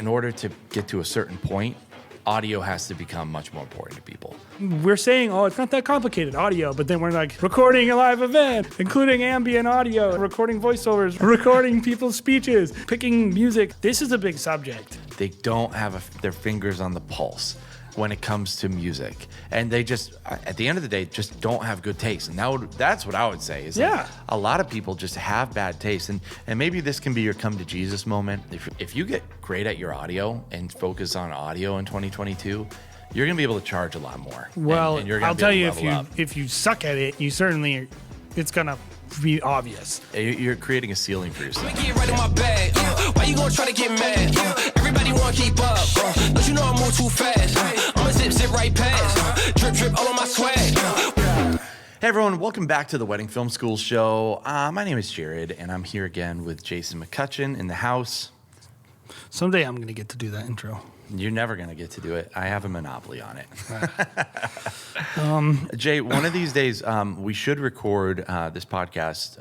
in order to get to a certain point, audio has to become much more important to people. We're saying, oh, it's not that complicated, audio, but then we're like recording a live event, including ambient audio, recording voiceovers, recording people's speeches, picking music. This is a big subject. They don't have their fingers on the pulse when it comes to music. And they just, at the end of the day, just don't have good taste. And that's what I would say is like, a lot of people just have bad taste. And maybe this can be your come to Jesus moment. If you get great at your audio and focus on audio in 2022, you're gonna be able to charge a lot more. Well, and you're gonna I'll tell you, if you suck at it, you certainly, it's gonna be obvious. You're creating a ceiling for yourself. Get right in my bag. Why you gonna try to get mad? Everybody wanna keep up. Don't you know I move too fast? I'ma zip right past. Drip all on my swag. Hey everyone, welcome back to the Wedding Film School show. My name is Jared, and I'm here again with Jason McCutcheon in the house. Someday I'm gonna get to do that intro. You're never going to get to do it. I have a monopoly on it. Jay, one of these days, we should record this podcast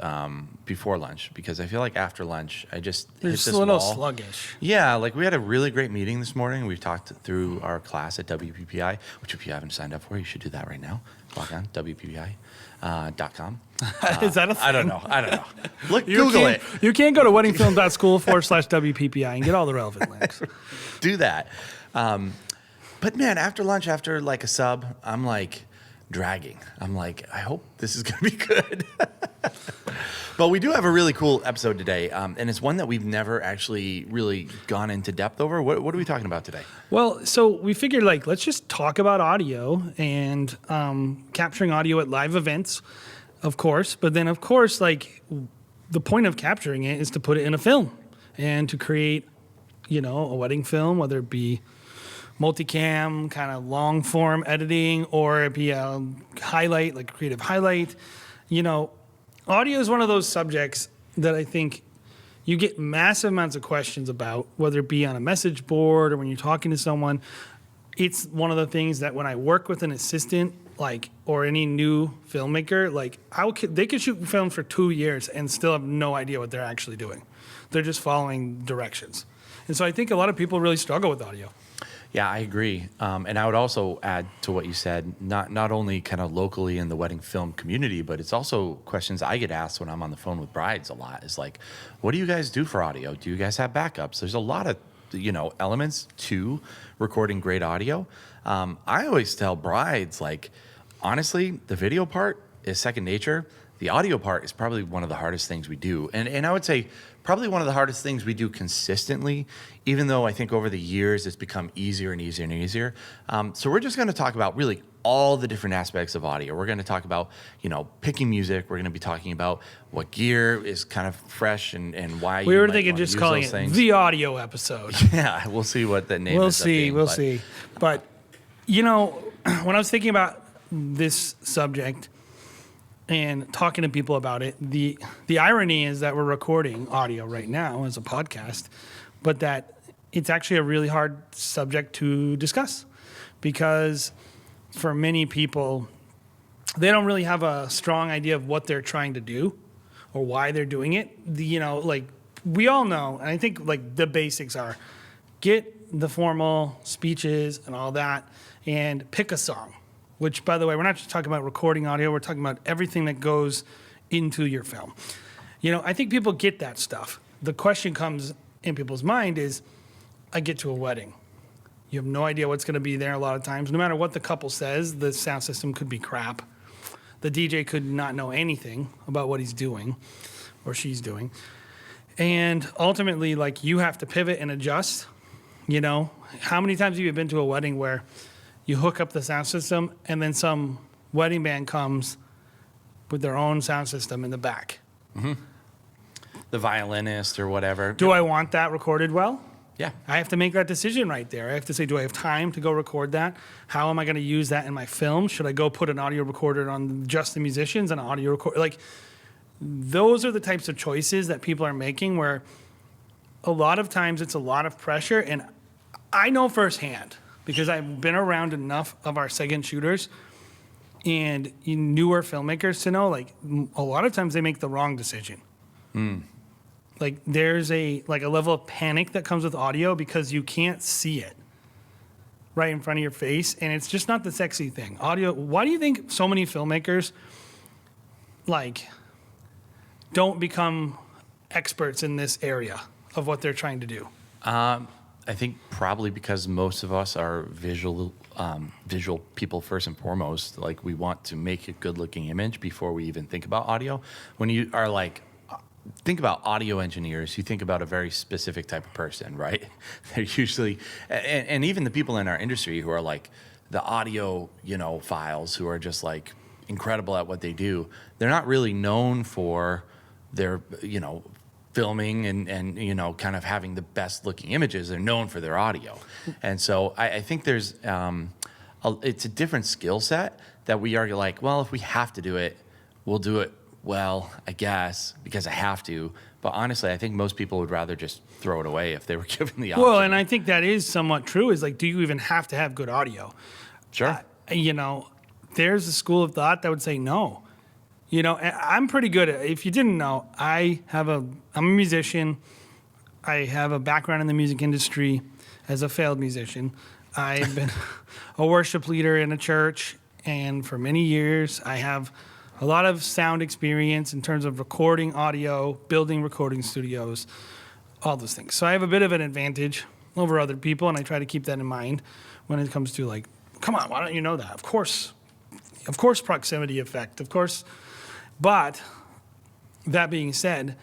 before lunch, because I feel like after lunch, I just hit this a little wall. sluggish. Yeah, like we had a really great meeting this morning. We've talked through our class at WPPI, which if you haven't signed up for, you should do that right now. Log on, WPPI.com. Is that a thing? I don't know. Look, Google it. You can't go to weddingfilm.school/WPPI and get all the relevant links. Do that. But man, after lunch, after like a sub, I'm like dragging. I'm like, I hope this is going to be good. But we do have a really cool episode today, and it's one that we've never actually really gone into depth over. What are we talking about today? Well, so we figured, like, let's just talk about audio and capturing audio at live events, of course. But then, of course, like, the point of capturing it is to put it in a film and to create, a wedding film, whether it be multicam, kind of long form editing, or it be a highlight, like a creative highlight. Audio is one of those subjects that I think you get massive amounts of questions about, whether it be on a message board or when you're talking to someone. It's one of the things that when I work with an assistant, or any new filmmaker, they could shoot film for 2 years and still have no idea what they're actually doing. They're just following directions. And so I think a lot of people really struggle with audio. Yeah, I agree. And I would also add to what you said, not only kind of locally in the wedding film community, but it's also questions I get asked when I'm on the phone with brides a lot. Is like, what do you guys do for audio? Do you guys have backups? There's a lot of, elements to recording great audio. I always tell brides, like, honestly, the video part is second nature. The audio part is probably one of the hardest things we do. And I would say probably one of the hardest things we do consistently, even though I think over the years it's become easier and easier and easier. So we're just going to talk about really all the different aspects of audio. We're going to talk about, picking music. We're going to be talking about what gear is kind of fresh and why we you were might thinking wanna just use calling those it things. the audio episode. Yeah, we'll see what the name We'll ends up being, see. But, when I was thinking about this subject and talking to people about it, the irony is that we're recording audio right now as a podcast, but that it's actually a really hard subject to discuss, because for many people, they don't really have a strong idea of what they're trying to do or why they're doing it. We all know, and I think the basics are get the formal speeches and all that and pick a song. Which, by the way, we're not just talking about recording audio. We're talking about everything that goes into your film. I think people get that stuff. The question comes in people's mind is, I get to a wedding. You have no idea what's going to be there a lot of times. No matter what the couple says, the sound system could be crap. The DJ could not know anything about what he's doing or she's doing. And ultimately, you have to pivot and adjust. How many times have you been to a wedding where you hook up the sound system, and then some wedding band comes with their own sound system in the back? Mm-hmm. The violinist or whatever. Do I want that recorded well? Yeah. I have to make that decision right there. I have to say, do I have time to go record that? How am I going to use that in my film? Should I go put an audio recorder on just the musicians and an audio recorder? Those are the types of choices that people are making, where a lot of times it's a lot of pressure. And I know firsthand, because I've been around enough of our second shooters and newer filmmakers to know, a lot of times they make the wrong decision. Like there's a level of panic that comes with audio because you can't see it right in front of your face, and it's just not the sexy thing. Audio. Why do you think so many filmmakers like don't become experts in this area of what they're trying to do? I think probably because most of us are visual people first and foremost. Like we want to make a good looking image before we even think about audio. When you are like, think about audio engineers, you think about a very specific type of person, right? They're usually, and even the people in our industry who are like the audio, files who are just like incredible at what they do. They're not really known for their, filming and kind of having the best looking images. They're known for their audio. And so I think there's, it's a different skill set that we are like, well, if we have to do it, we'll do it well, I guess, because I have to. But honestly, I think most people would rather just throw it away if they were given the option. Well, and I think that is somewhat true, is like, do you even have to have good audio? Sure. There's a school of thought that would say no. I'm pretty good at, if you didn't know, I'm a musician. I have a background in the music industry as a failed musician. I've been a worship leader in a church, and for many years, I have a lot of sound experience in terms of recording audio, building recording studios, all those things. So I have a bit of an advantage over other people, and I try to keep that in mind when it comes to like, come on, why don't you know that? Of course, proximity effect, of course. But that being said,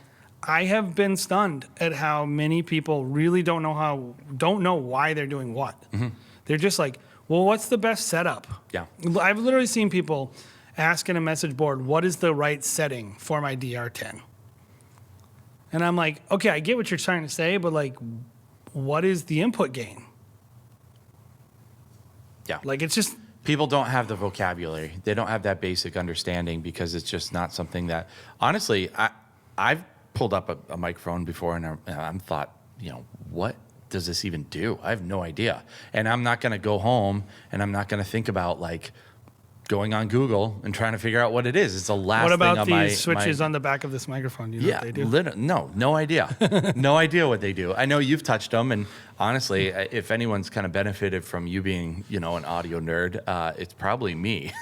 I have been stunned at how many people really don't know why they're doing what. Mm-hmm. They're just like, well, what's the best setup? Yeah. I've literally seen people ask in a message board, what is the right setting for my DR10? And I'm like, okay, I get what you're trying to say, but like, what is the input gain? Yeah. Like, it's just... People don't have the vocabulary. They don't have that basic understanding because it's just not something that, honestly, I've pulled up a microphone before and I'm thought, what does this even do? I have no idea. And I'm not going to go home and I'm not going to think about like going on Google and trying to figure out what it is. It's the last What thing about on these switches on the back of this microphone? You know what they do? No idea. No idea what they do. I know you've touched them, and honestly, if anyone's kind of benefited from you being, an audio nerd, it's probably me,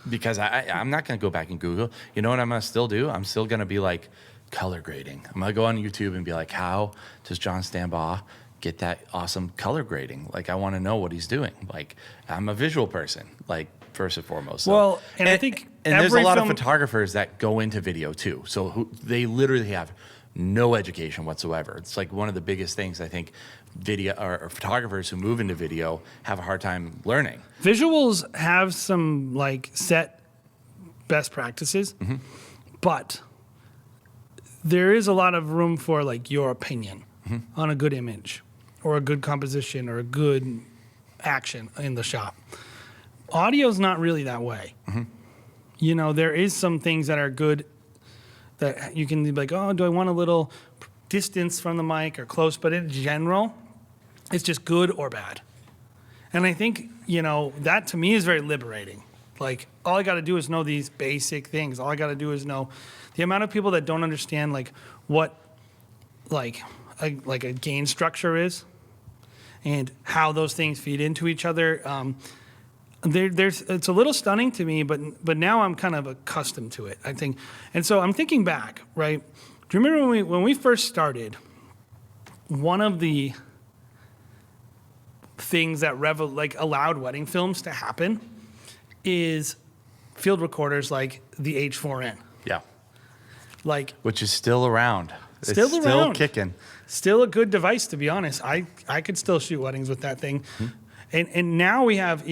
because I'm not going to go back and Google. You know what I'm going to still do? I'm still going to be like color grading. I'm going to go on YouTube and be like, how does John Stambaugh get that awesome color grading? Like, I want to know what he's doing. Like, I'm a visual person, like, first and foremost. So. Well, and I think there's a lot of photographers that go into video too. So they literally have no education whatsoever. It's like one of the biggest things I think video or photographers who move into video have a hard time learning. Visuals have some like set best practices, mm-hmm. but there is a lot of room for like your opinion mm-hmm. on a good image or a good composition or a good action in the shot. Audio's not really that way. Mm-hmm. There is some things that are good that you can be like, oh, do I want a little distance from the mic or close? But in general, it's just good or bad. And I think, that to me is very liberating. Like, all I got to do is know these basic things. All I got to do is know the amount of people that don't understand, like, what, like a gain structure is and how those things feed into each other. It's a little stunning to me, but now I'm kind of accustomed to it, I think. And so I'm thinking back, right? Do you remember when we first started, one of the things that allowed wedding films to happen is field recorders like the H4n. Yeah. Which is still around. Still kicking. Still a good device, to be honest. I could still shoot weddings with that thing. Mm-hmm. And now we have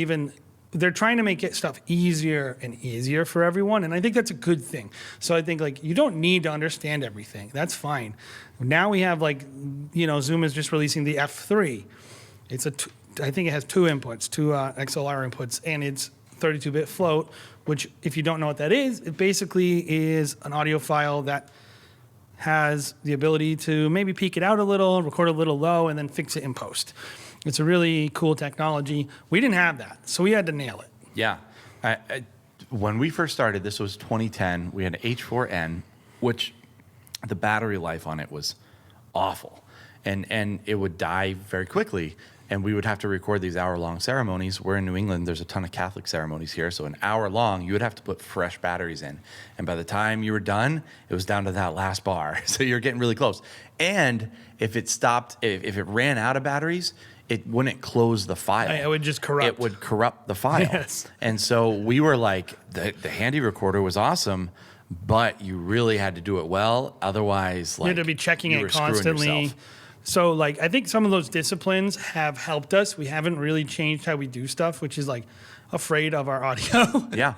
they're trying to make stuff easier and easier for everyone, and I think that's a good thing. So I think you don't need to understand everything. That's fine. Now we have Zoom is just releasing the F3. I think it has two inputs, two XLR inputs, and it's 32-bit float, which if you don't know what that is, it basically is an audio file that has the ability to maybe peak it out a little, record a little low, and then fix it in post. It's a really cool technology. We didn't have that, so we had to nail it. Yeah. When we first started, this was 2010, we had an H4n, which the battery life on it was awful, and it would die very quickly. And we would have to record these hour-long ceremonies. We're in New England. There's a ton of Catholic ceremonies here. So an hour long, you would have to put fresh batteries in. And by the time you were done, it was down to that last bar. So you're getting really close. And if it stopped, if it ran out of batteries, it wouldn't close the file. It would just corrupt. It would corrupt the file. Yes. And so we were like, the handy recorder was awesome, but you really had to do it well. Otherwise, like, you had to be checking you it were screwing constantly. yourself. So, like, I think some of those disciplines have helped us. We haven't really changed how we do stuff, which is like afraid of our audio. Yeah.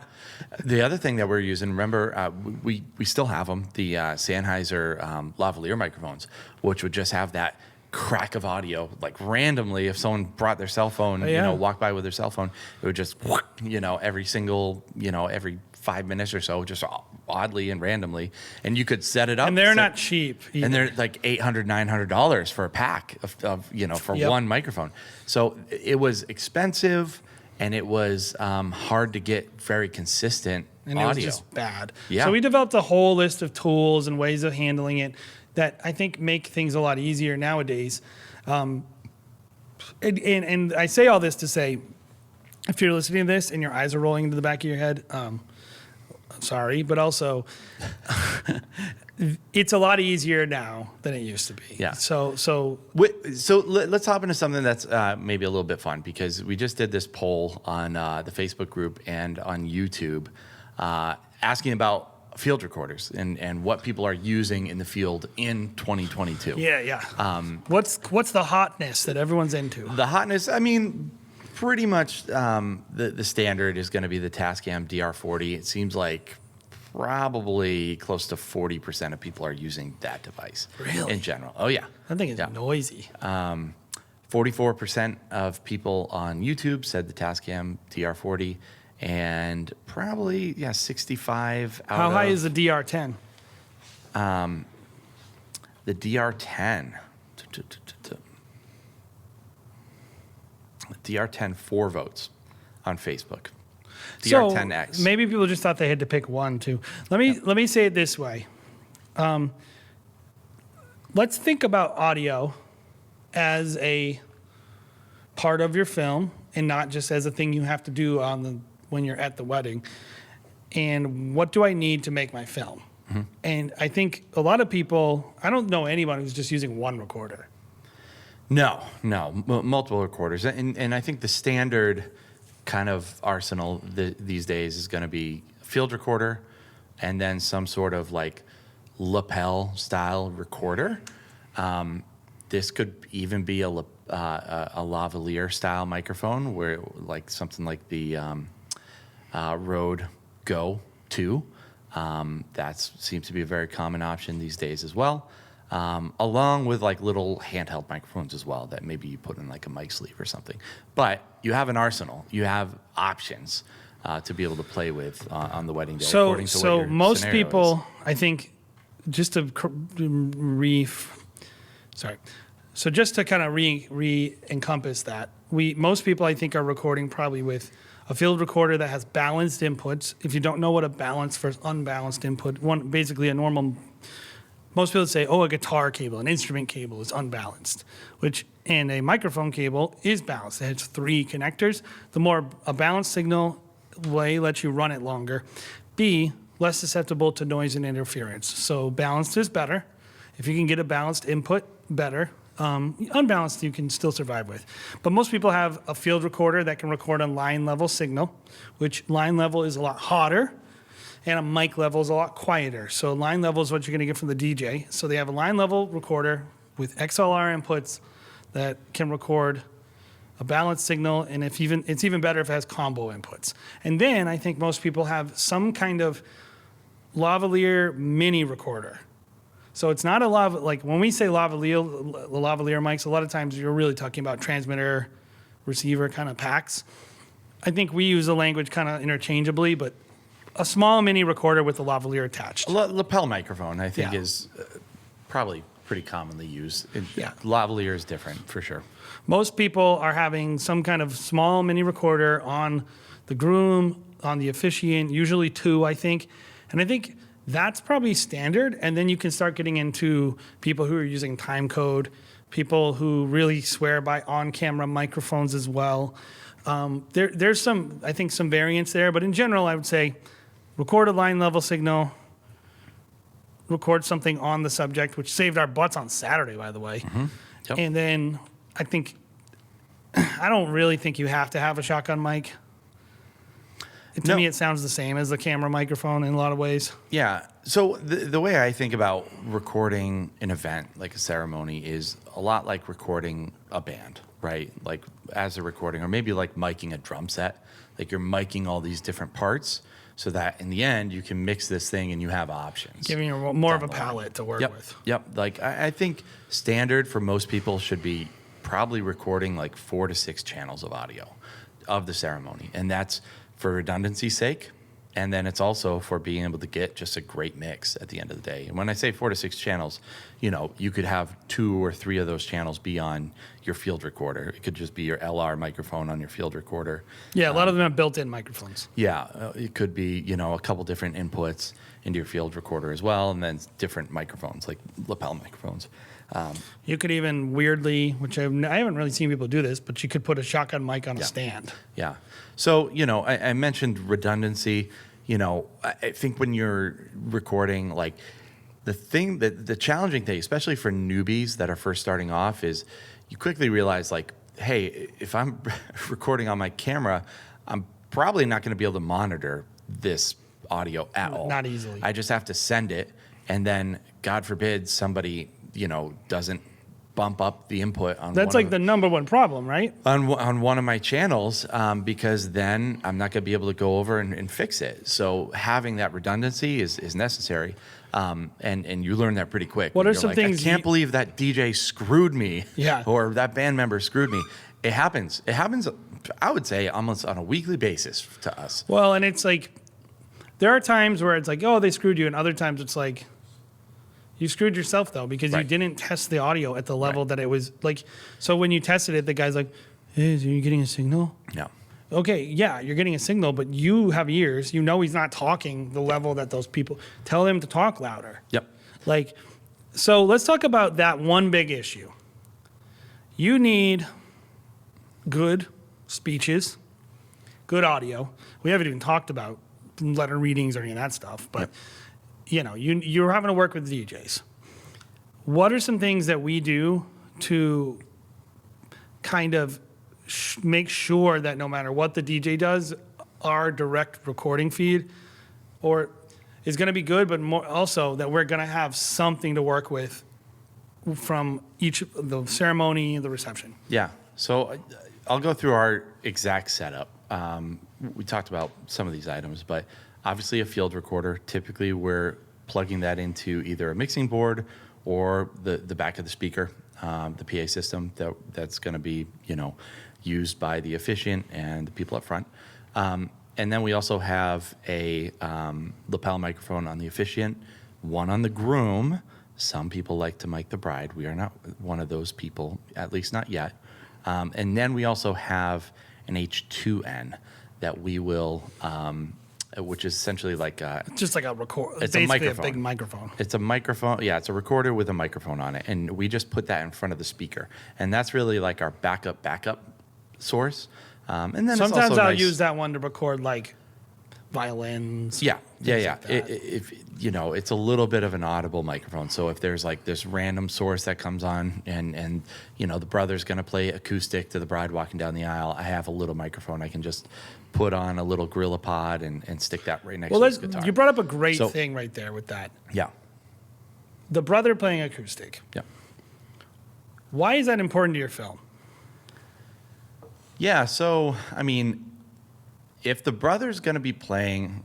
The other thing that we're using, remember, we still have them, the Sennheiser lavalier microphones, which would just have that crack of audio, like randomly. If someone brought their cell phone, walked by with their cell phone, it would just, every single, every 5 minutes or so, just oddly and randomly, and you could set it up. And they're not cheap either. And they're like $800, $900 for a pack of for one microphone. So it was expensive, and it was hard to get very consistent and audio. It was just bad. Yeah. So we developed a whole list of tools and ways of handling it that I think make things a lot easier nowadays. And I say all this to say, if you're listening to this and your eyes are rolling into the back of your head, sorry, but also it's a lot easier now than it used to be. Yeah. So let's hop into something that's maybe a little bit fun, because we just did this poll on the Facebook group and on YouTube asking about field recorders and what people are using in the field in 2022. Yeah. What's the hotness that everyone's into? The hotness, I mean, pretty much the standard is going to be the Tascam DR40. It seems like probably close to 40% of people are using that device. Really? In general. Oh, yeah. I think it's noisy. 44% of people on YouTube said the Tascam DR40, and probably, 65 out How high of is the DR10? the DR10. DR10 4 votes on Facebook. DR10X. So maybe people just thought they had to pick one, too. Let me say it this way. Let's think about audio as a part of your film and not just as a thing you have to do when you're at the wedding. And what do I need to make my film? Mm-hmm. And I think a lot of people, I don't know anyone who's just using one recorder. No, multiple recorders. And I think the standard kind of arsenal these days is going to be a field recorder and then some sort of like lapel style recorder. This could even be a lavalier style microphone, where like something like the Rode Go 2. That seems to be a very common option these days as well. Along with like little handheld microphones as well that maybe you put in like a mic sleeve or something. But you have an arsenal. You have options to be able to play with on the wedding day. So most people, is. I think, just to just to kind of re-encompass that, most people, I think, are recording probably with a field recorder that has balanced inputs. If you don't know what a balanced versus unbalanced input, basically a normal. Most people say, a guitar cable, an instrument cable is unbalanced, and a microphone cable is balanced. It has 3 connectors. The more a balanced signal way lets you run it longer. B, less susceptible to noise and interference. So balanced is better. If you can get a balanced input, better. Unbalanced, you can still survive with. But most people have a field recorder that can record a line level signal, which line level is a lot hotter. And a mic level is a lot quieter. So line level is what you're going to get from the DJ. So they have a line level recorder with XLR inputs that can record a balanced signal, and it's even better if it has combo inputs. And then I think most people have some kind of lavalier mini recorder. So it's not like when we say lavalier mics, a lot of times you're really talking about transmitter, receiver kind of packs. I think we use the language kind of interchangeably, but a small mini recorder with a lavalier attached. Lapel microphone, I think, Yeah. is probably pretty commonly used. Yeah. Lavalier is different, for sure. Most people are having some kind of small mini recorder on the groom, on the officiant, usually 2, I think. And I think That's probably standard. And then you can start getting into people who are using time code, people who really swear by on-camera microphones as well. There's some, I think, some variance there. But in general, I would say record a line level signal, record something on the subject, which saved our butts on Saturday, by the way. Yep. And then I don't really think you have to have a shotgun mic. To me, it sounds the same as the camera microphone in a lot of ways. Yeah. So the way I think about recording an event, like a ceremony, is a lot like recording a band, right? Like as a recording, or maybe like miking a drum set. Like you're miking all these different parts so that in the end you can mix this thing and you have options. Giving you more of a palette to work with. Yep. Like I think standard for most people should be probably recording like 4 to 6 channels of audio of the ceremony. And that's for redundancy's sake. And then it's also for being able to get just a great mix at the end of the day. And when I say 4 to 6 channels, you could have 2 or 3 of those channels be on your field recorder. It could just be your LR microphone on your field recorder. Yeah, a lot of them have built-in microphones. Yeah, it could be, a couple different inputs into your field recorder as well, and then different microphones, like lapel microphones. You could even weirdly, which I haven't really seen people do this, but you could put a shotgun mic on a stand. Yeah. So, I mentioned redundancy. I think when you're recording, like the challenging thing, especially for newbies that are first starting off, is you quickly realize, like, hey, if I'm recording on my camera, I'm probably not going to be able to monitor this audio at all. Not easily. I just have to send it, and then, God forbid, somebody, doesn't bump up the input on That's like the number one problem, right? On one of my channels, because then I'm not going to be able to go over and fix it. So having that redundancy is necessary, and you learn that pretty quick. What are You're some like, things I can't believe that DJ screwed me, Yeah. or that band member screwed me. It happens. It happens, I would say, almost on a weekly basis to us. Well, and it's like, there are times where it's like, oh, they screwed you, and other times it's like, you screwed yourself, though, because you didn't test the audio at the level that it was like. So when you tested it, the guy's like, hey, are you getting a signal? No. Okay, yeah, you're getting a signal, but you have ears. You know he's not talking the level that those people. Tell him to talk louder. Yep. Like, so let's talk about that one big issue. You need good speeches, good audio. We haven't even talked about letter readings or any of that stuff, but you're having to work with DJs. What are some things that we do to kind of make sure that no matter what the DJ does, our direct recording feed is going to be good, but more also that we're going to have something to work with from each the ceremony and the reception? Yeah. So I'll go through our exact setup. We talked about some of these items, but obviously a field recorder. Typically we're plugging that into either a mixing board or the back of the speaker, the PA system that's going to be used by the officiant and the people up front. And then we also have a lapel microphone on the officiant, one on the groom. Some people like to mic the bride. We are not one of those people, at least not yet. And then we also have an H2N that we will, which is essentially like just like a record. It's basically a microphone. A big microphone. It's a microphone. Yeah, it's a recorder with a microphone on it, and we just put that in front of the speaker, and that's really like our backup source. And then Sometimes it's also I'll nice. use that one to record like violins. Yeah. like that. If it's a little bit of an audible microphone. So if there's like this random source that comes on, and the brother's gonna play acoustic to the bride walking down the aisle, I have a little microphone. I can just put on a little Gorilla Pod and stick that right next to his guitar. You brought up a great thing right there with that. Yeah. The brother playing acoustic. Yeah. Why is that important to your film? Yeah. So I mean, if the brother's gonna be playing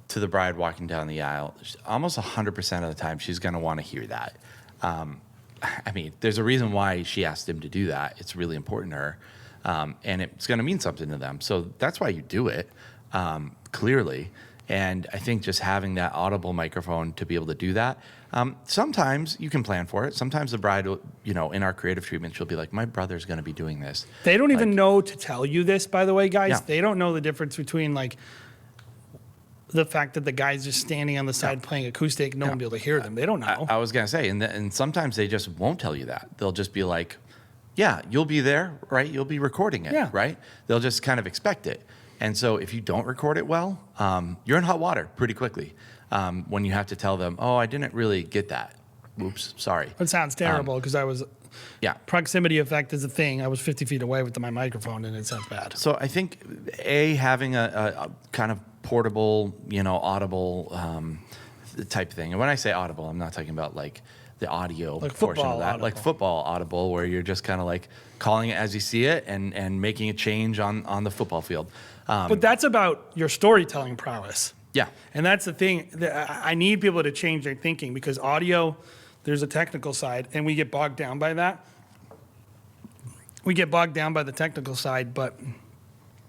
to the bride walking down the aisle, almost 100% of the time she's going to want to hear that. I mean, there's a reason why she asked him to do that. It's really important to her, and it's going to mean something to them. So that's why you do it, clearly. And I think just having that audible microphone to be able to do that, sometimes you can plan for it. Sometimes the bride will, in our creative treatment, she'll be like, my brother's going to be doing this. They don't even know to tell you this, by the way, guys. Yeah. They don't know the difference between like the fact that the guy's just standing on the side playing acoustic, no one will be able to hear them. They don't know. I was gonna say, and sometimes they just won't tell you that. They'll just be like, "Yeah, you'll be there, right? You'll be recording it, Yeah. right?" They'll just kind of expect it. And so if you don't record it well, you're in hot water pretty quickly. When you have to tell them, "Oh, I didn't really get that. Oops, sorry." It sounds terrible because Yeah. proximity effect is a thing. I was 50 feet away with my microphone and it sounds bad. So I think having a kind of portable, audible type thing. And when I say audible, I'm not talking about like the audio Like portion football of that, like audible. football audible, where you're just kind of like calling it as you see it and making a change on the football field. But that's about your storytelling prowess. Yeah. And that's the thing. I need people to change their thinking because audio, there's a technical side, and we get bogged down by that. We get bogged down by the technical side, but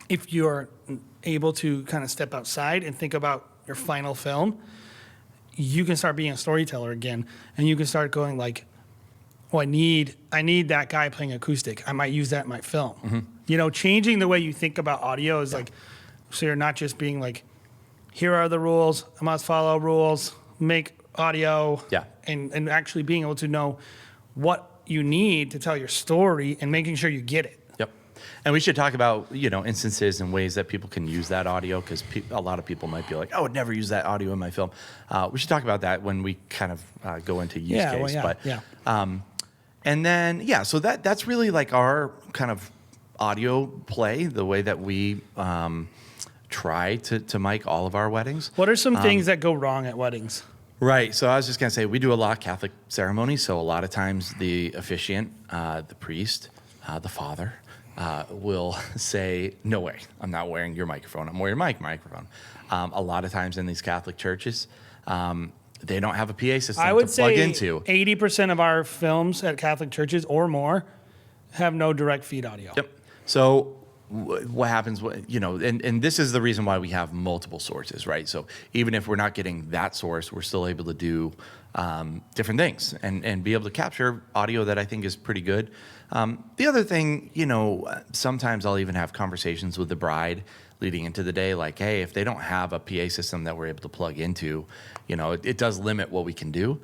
if you're able to kind of step outside and think about your final film, you can start being a storyteller again, and you can start going like, "Oh, I need that guy playing acoustic. I might use that in my film." Changing the way you think about audio is like, so you're not just being like, "Here are the rules. I must follow rules. Make audio." Yeah. And actually being able to know what you need to tell your story and making sure you get it. Yep. And we should talk about, instances and ways that people can use that audio, because a lot of people might be like, "I would never use that audio in my film." We should talk about that when we kind of go into use Yeah, case. well, yeah, But, yeah. and then, so that's really like our kind of audio play, the way that we try to mic all of our weddings. What are some things that go wrong at weddings? Right. So I was just going to say, we do a lot of Catholic ceremonies. So a lot of times the officiant, the priest, the father, will say, "No way, I'm not wearing your microphone. I'm wearing my microphone." A lot of times in these Catholic churches, they don't have a PA system I would to plug say into. 80% of our films at Catholic churches or more have no direct feed audio. Yep. So what happens, and this is the reason why we have multiple sources, right? So even if we're not getting that source, we're still able to do different things and be able to capture audio that I think is pretty good. The other thing, sometimes I'll even have conversations with the bride leading into the day, like, hey, if they don't have a PA system that we're able to plug into, it does limit what we can do.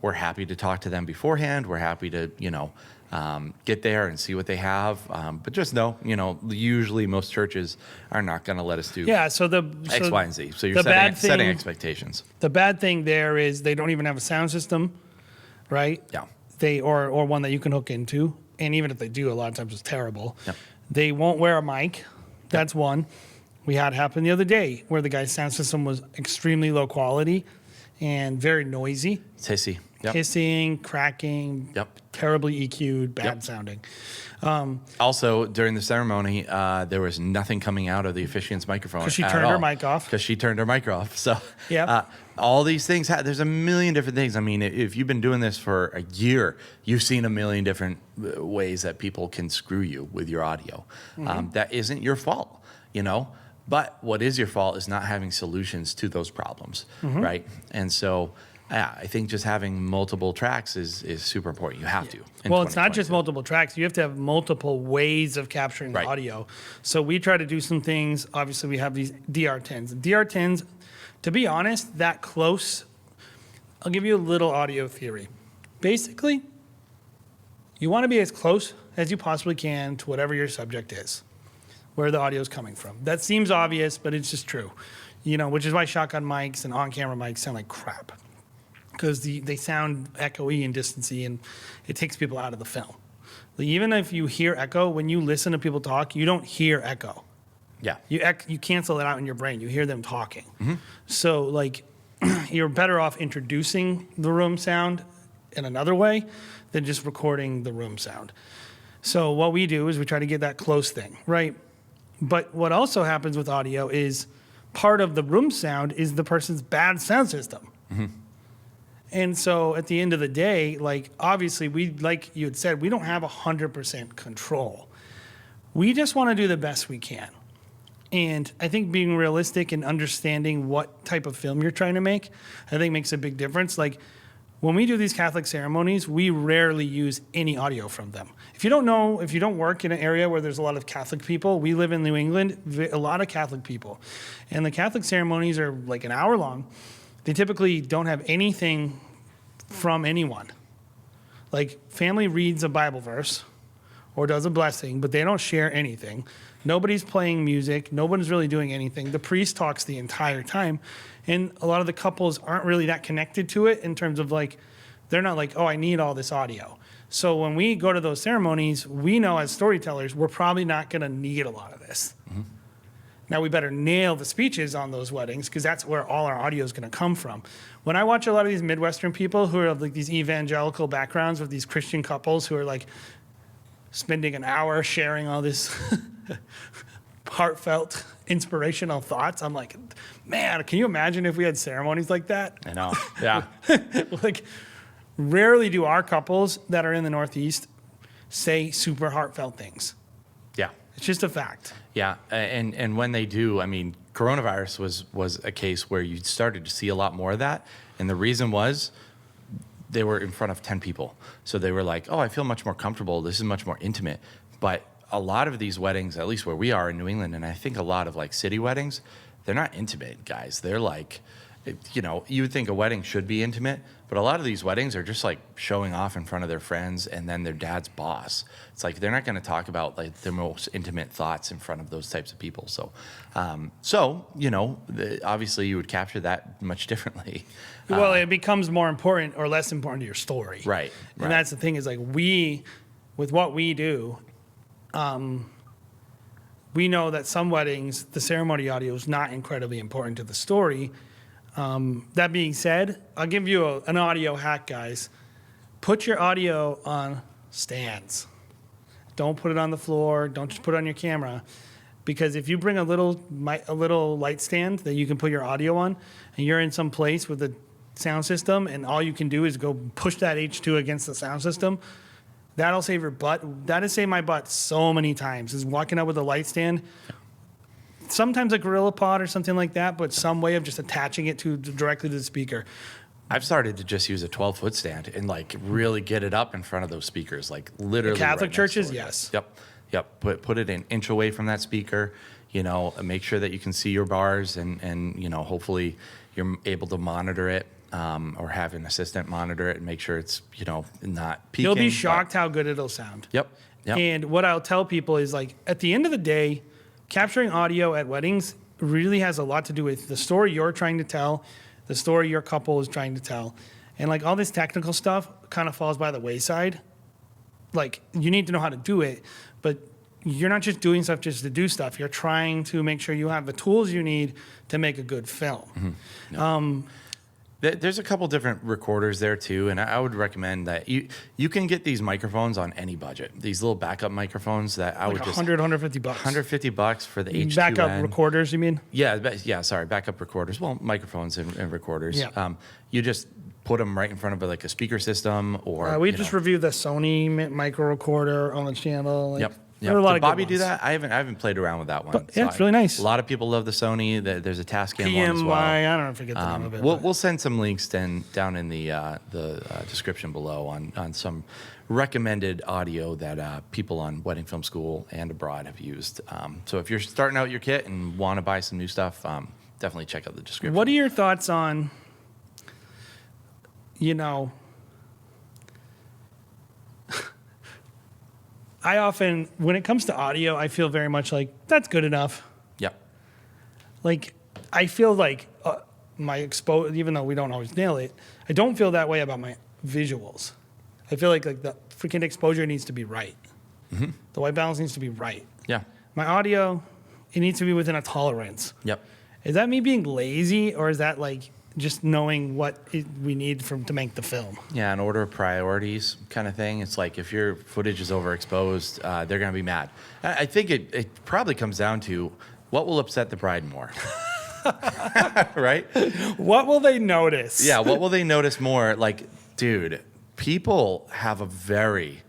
We're happy to talk to them beforehand. We're happy to, get there and see what they have. But just know, usually most churches are not going to let us do So X, Y, and Z. So you're the setting expectations. The bad thing there is they don't even have a sound system, right? Yeah. They or one that you can hook into, and even if they do, a lot of times it's terrible. Yep. They won't wear a mic. That's one. We had happen the other day where the guy's sound system was extremely low quality and very noisy. It's hissy. Yep. Hissing, cracking, Yep. terribly EQ'd, bad Yep. sounding. Also, during the ceremony, there was nothing coming out of the officiant's microphone. 'Cause she turned her mic off. Because she turned her mic off. So, Yep. all these things, there's a million different things. I mean, if you've been doing this for a year, you've seen a million different ways that people can screw you with your audio. That isn't your fault, But what is your fault is not having solutions to those problems, right? And so, I think just having multiple tracks is super important. You have to. in Well, it's not just 2022. multiple tracks. You have to have multiple ways of capturing the Right. audio. So we try to do some things. Obviously, we have these DR10s. DR10s, to be honest, that close, I'll give you a little audio theory. Basically, you want to be as close as you possibly can to whatever your subject is, where the audio is coming from. That seems obvious, but it's just true. Which is why shotgun mics and on-camera mics sound like crap. Because they sound echoey and distancy, and it takes people out of the film. Like, even if you hear echo, when you listen to people talk, you don't hear echo. Yeah. You cancel it out in your brain. You hear them talking. So, you're better off introducing the room sound in another way than just recording the room sound. So what we do is we try to get that close thing, right? But what also happens with audio is part of the room sound is the person's bad sound system. And so at the end of the day, obviously, like you had said, we don't have 100% control. We just want to do the best we can. And I think being realistic and understanding what type of film you're trying to make, I think makes a big difference. when we do these Catholic ceremonies, we rarely use any audio from them. If you don't work in an area where there's a lot of Catholic people, we live in New England, a lot of Catholic people. And the Catholic ceremonies are like an hour long. They typically don't have anything from anyone. Like, family reads a Bible verse or does a blessing, but they don't share anything. Nobody's playing music. Nobody's really doing anything. The priest talks the entire time. And a lot of the couples aren't really that connected to it in terms of like, they're not like, oh, I need all this audio. So when we go to those ceremonies, we know as storytellers, we're probably not going to need a lot of this. Mm-hmm. Now, we better nail the speeches on those weddings because that's where all our audio is going to come from. When I watch a lot of these Midwestern people who are like these evangelical backgrounds with these Christian couples who are like spending an hour sharing all this heartfelt, inspirational thoughts, I'm like, man, can you imagine if we had ceremonies like that? I know. Yeah. Like, rarely do our couples that are in the Northeast say super heartfelt things. Yeah. It's just a fact. Yeah, and when they do, I mean, coronavirus was a case where you started to see a lot more of that, and the reason was they were in front of 10 people. So they were like, oh, I feel much more comfortable. This is much more intimate. But a lot of these weddings, at least where we are in New England, and I think a lot of like city weddings, they're not intimate, guys. They're like, you know, you would think a wedding should be intimate, but a lot of these weddings are just like showing off in front of their friends and then their dad's boss. It's like they're not going to talk about like their most intimate thoughts in front of those types of people. So, you know, obviously you would capture that much differently. Well, it becomes more important or less important to your story. Right. And that's the thing is like with what we do, we know that some weddings, the ceremony audio is not incredibly important to the story. That being said, I'll give you an audio hack, guys. Put your audio on stands. Don't put it on the floor. Don't just put it on your camera. Because if you bring a little light stand that you can put your audio on, and you're in some place with a sound system, and all you can do is go push that H2 against the sound system, that'll save your butt. That has saved my butt so many times, is walking up with a light stand. Sometimes a Gorilla Pod or something like that, but some way of just attaching it directly to the speaker. I've started to just use a 12-foot stand and like really get it up in front of those speakers, like literally. The Catholic right churches, next yes. Yep. Put it an inch away from that speaker. You know, make sure that you can see your bars and you know, hopefully you're able to monitor it or have an assistant monitor it and make sure it's, you know, not peaking. You'll be shocked how good it'll sound. Yep. And what I'll tell people is like at the end of the day, capturing audio at weddings really has a lot to do with the story you're trying to tell, the story your couple is trying to tell. And like all this technical stuff kind of falls by the wayside. Like you need to know how to do it, but you're not just doing stuff just to do stuff. You're trying to make sure you have the tools you need to make a good film. Mm-hmm. There's a couple different recorders there too, and I would recommend that you can get these microphones on any budget. These little backup microphones that I like would just $150. $150 for the H2N. Backup recorders, you mean? Yeah. Sorry, backup recorders. Well, microphones and recorders. Yeah. You just put them right in front of like a speaker system, or we just reviewed the Sony micro recorder on the channel. Like, Yep. There are a lot Did of Bobby good do ones. that? I haven't played around with that one. But, yeah, it's really nice. A lot of people love the Sony. There's a Tascam one as PMY, well. I don't know, I forget the name of it. We'll send some links down in the description below on some recommended audio that people on Wedding Film School and abroad have used. So if you're starting out your kit and want to buy some new stuff, definitely check out the description. What are your thoughts on, you know, I often, when it comes to audio, I feel very much like, that's good enough. Yep. Like, I feel like even though we don't always nail it, I don't feel that way about my visuals. I feel like the freaking exposure needs to be right. Mm-hmm. The white balance needs to be right. Yeah. My audio, it needs to be within a tolerance. Yep. Is that me being lazy, or is that like just knowing what we need to make the film? Yeah, an order of priorities kind of thing. It's like if your footage is overexposed, they're going to be mad. I think it probably comes down to what will upset the bride more. Right? What will they notice? Yeah, what will they notice more? Like, dude, people have a very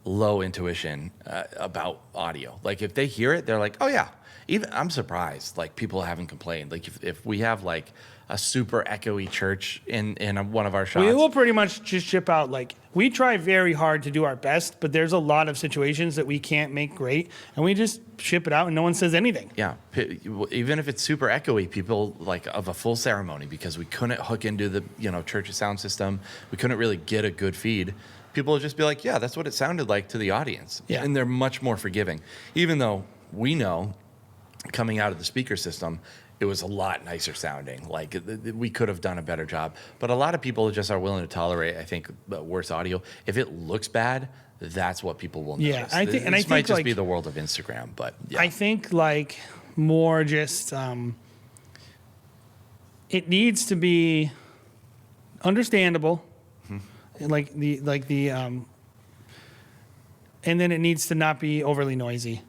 low intuition about audio. Like if they hear it, they're like, oh yeah. Even I'm surprised, like people haven't complained. Like if we have like a super echoey church in one of our shots, We will pretty much just ship out, like, we try very hard to do our best, but there's a lot of situations that we can't make great, and we just ship it out and no one says anything. yeah, even if it's super echoey, people like of a full ceremony because we couldn't hook into the church's sound system, we couldn't really get a good feed. People will just be like, yeah, that's what it sounded like to the audience, Yeah. and they're much more forgiving, even though we know coming out of the speaker system, it was a lot nicer sounding. Like we could have done a better job, but a lot of people just are willing to tolerate, I think, worse audio. If it looks bad, that's what people will Yeah, notice. I think- and I This might think, just like- be the world of Instagram, but yeah. I think like more just it needs to be understandable, like the and then it needs to not be overly noisy.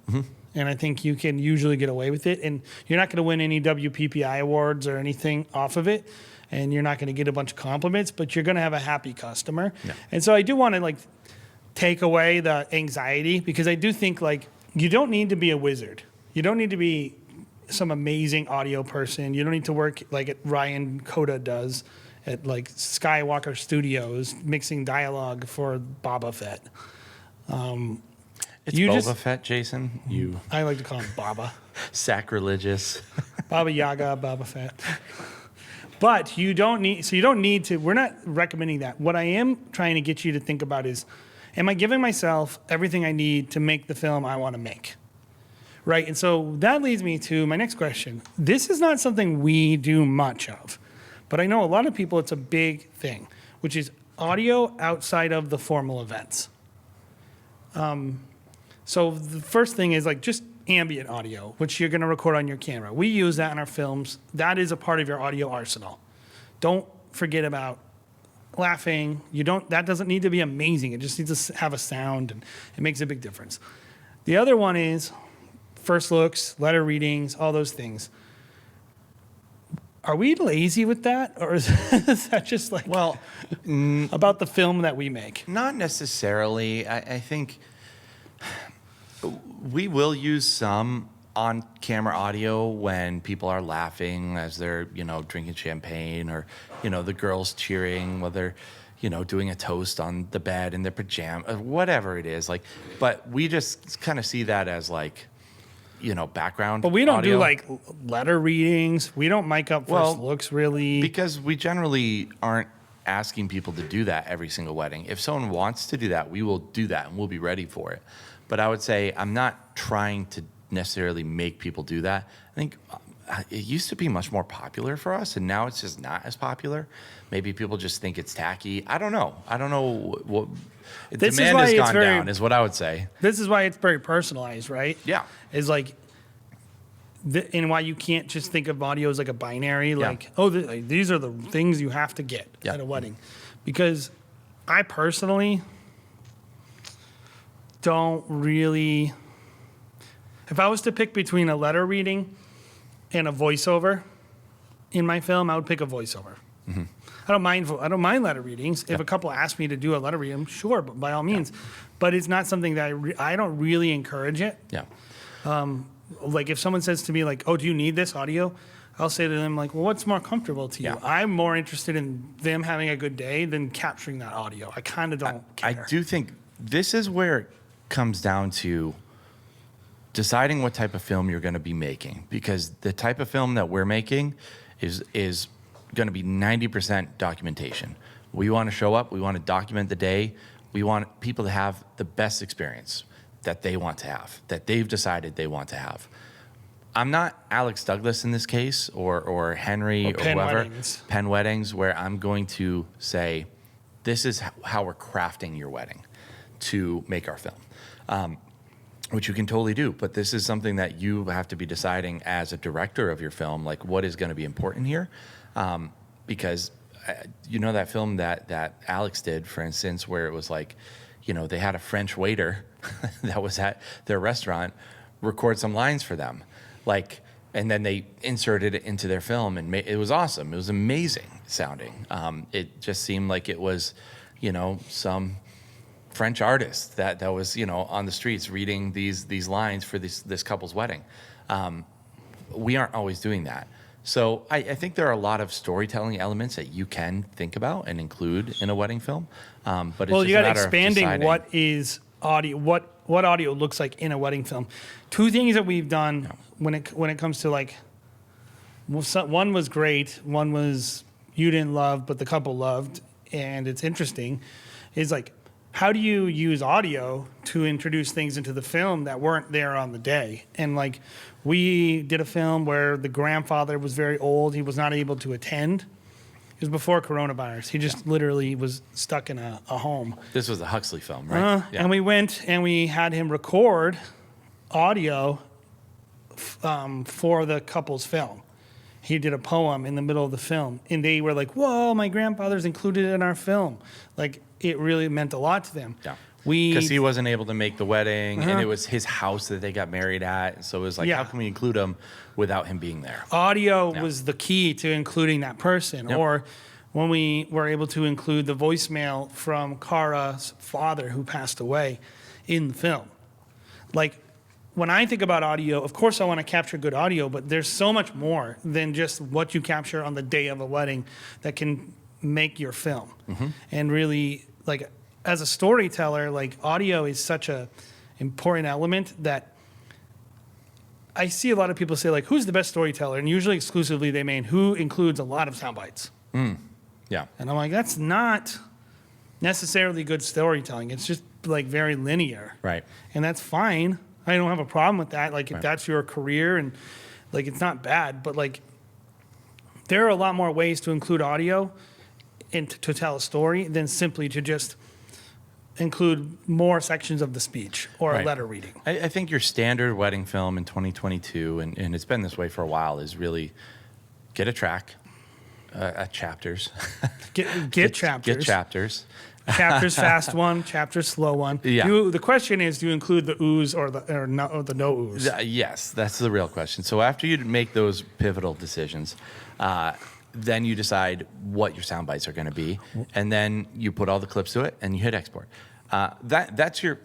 And I think you can usually get away with it, and you're not going to win any WPPI awards or anything off of it, and you're not going to get a bunch of compliments, but you're going to have a happy customer. Yeah. And so I do want to like take away the anxiety, because I do think like you don't need to be a wizard. You don't need to be some amazing audio person. You don't need to work like at Ryan Coda does at like Skywalker Studios mixing dialogue for Boba Fett. It's you Boba just- Fett, Jason. You I like to call him Baba. sacrilegious. Baba Yaga, Baba Fett. But you don't need to, we're not recommending that. What I am trying to get you to think about is, am I giving myself everything I need to make the film I want to make? Right? And so that leads me to my next question. This is not something we do much of, but I know a lot of people, it's a big thing, which is audio outside of the formal events. So the first thing is like just ambient audio, which you're going to record on your camera. We use that in our films. That is a part of your audio arsenal. Don't forget about laughing. That doesn't need to be amazing. It just needs to have a sound, and it makes a big difference. The other one is first looks, letter readings, all those things. Are we lazy with that, or is that just like Well, about the film that we make? not necessarily. I think we will use some on-camera audio when people are laughing as they're, drinking champagne, or, the girls cheering while they're, doing a toast on the bed in their pajamas, whatever it is. Like, but we just kind of see that as like, background. But we don't audio. do like letter readings. We don't mic up first looks really. Because we generally aren't asking people to do that every single wedding. If someone wants to do that, we will do that and we'll be ready for it. But I would say I'm not trying to necessarily make people do that. I think it used to be much more popular for us, and now it's just not as popular. Maybe people just think it's tacky. I don't know. What This is demand why has it's gone very- down, is what I would say. This is why it's very personalized, right? Yeah. Is like, and why you can't just think of audio as like a binary, Yeah. like, like, these are the things you have to get Yeah. at a wedding. Because I personally don't really, if I was to pick between a letter reading and a voiceover in my film, I would pick a voiceover. I don't mind letter readings. If a couple ask me to do a letter reading, sure, but by all means. But it's not something that I don't really encourage it. Yeah. Like if someone says to me like, "Oh, do you need this audio?" I'll say to them like, "Well, what's more comfortable to you?" Yeah. I'm more interested in them having a good day than capturing that audio. I kind of don't I care. do think this is where it comes down to deciding what type of film you're going to be making, because the type of film that we're making is going to be 90% documentation. We want to show up, we want to document the day, we want people to have the best experience that they want to have, that they've decided they want to have. I'm not Alex Douglas in this case, or Henry, or Penn whoever. Weddings. Penn Weddings, where I'm going to say, this is how we're crafting your wedding to make our film, which you can totally do. But this is something that you have to be deciding as a director of your film, like what is going to be important here. Because that film that Alex did, for instance, where it was like, they had a French waiter that was at their restaurant record some lines for them. And then they inserted it into their film, and it was awesome. It was amazing sounding. It just seemed like it was, some French artist that was, on the streets reading these lines for this couple's wedding. We aren't always doing that. So I think there are a lot of storytelling elements that you can think about and include in a wedding film. But it's Well, just you a got matter of expanding deciding. what is audio, what audio looks like in a wedding film. Two things that we've done when it comes to like, one was great, one was you didn't love, but the couple loved, and it's interesting, is like, how do you use audio to introduce things into the film that weren't there on the day? And like, we did a film where the grandfather was very old. He was not able to attend. It was before coronavirus. He just literally was stuck in a home. This was a Huxley film, right? And we went and we had him record audio for the couple's film. He did a poem in the middle of the film, and they were like, "Whoa, my grandfather's included in our film." Like, it really meant a lot to them. Yeah. Because he wasn't able to make the wedding, and it was his house that they got married at. So it was like, how can we include him without him being there? Audio was the key to including that person. Yep. Or when we were able to include the voicemail from Kara's father who passed away in the film. Like, when I think about audio, of course I want to capture good audio, but there's so much more than just what you capture on the day of a wedding that can make your film. And really, like, as a storyteller, like, audio is such a important element that I see a lot of people say, like, who's the best storyteller? And usually exclusively they mean who includes a lot of sound bites. Yeah. And I'm like, that's not necessarily good storytelling. It's just like very linear. Right. And that's fine. I don't have a problem with that. Like, if that's your career, and like, it's not bad, but like, there are a lot more ways to include audio and to tell a story than simply to just include more sections of the speech or a letter reading. I think your standard wedding film in 2022, and it's been this way for a while, is really get a track, chapters. Get chapters. Get chapters. Chapters fast one, chapters slow one. Yeah. The question is, do you include the ooze or the no ooze? Yes, that's the real question. So after you make those pivotal decisions, then you decide what your sound bites are going to be, and then you put all the clips to it, and you hit export. That's your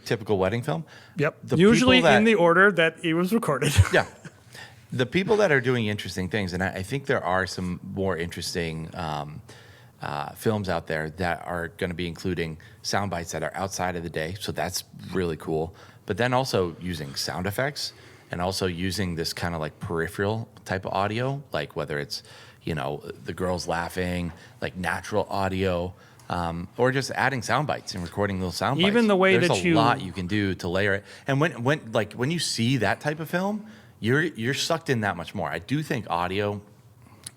typical wedding film. Yep. The Usually people that- in the order that it was recorded. Yeah. The people that are doing interesting things, and I think there are some more interesting films out there that are going to be including sound bites that are outside of the day. So that's really cool. But then also using sound effects and also using this kind of like peripheral type of audio, like whether it's, the girls laughing, like natural audio, or just adding sound bites and recording little sound bites. Even the way There's that a lot you can do to layer it. And when you see that type of film, you're sucked in that much more. I do think audio,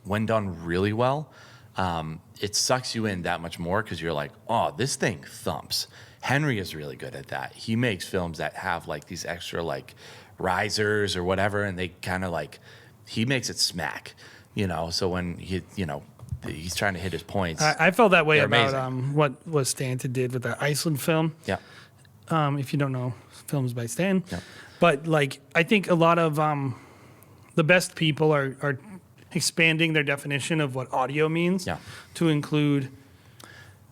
when done really well, it sucks you in that much more because you're like, oh, this thing thumps. Henry is really good at that. He makes films that have like these extra like risers or whatever, and they kind of like, he makes it smack, so when he's trying to hit his points. I felt that way about amazing. what Stanton did with the Iceland film. Yeah. If you don't know films by Stan. Yeah. But like, I think a lot of the best people are expanding their definition of what audio means to include,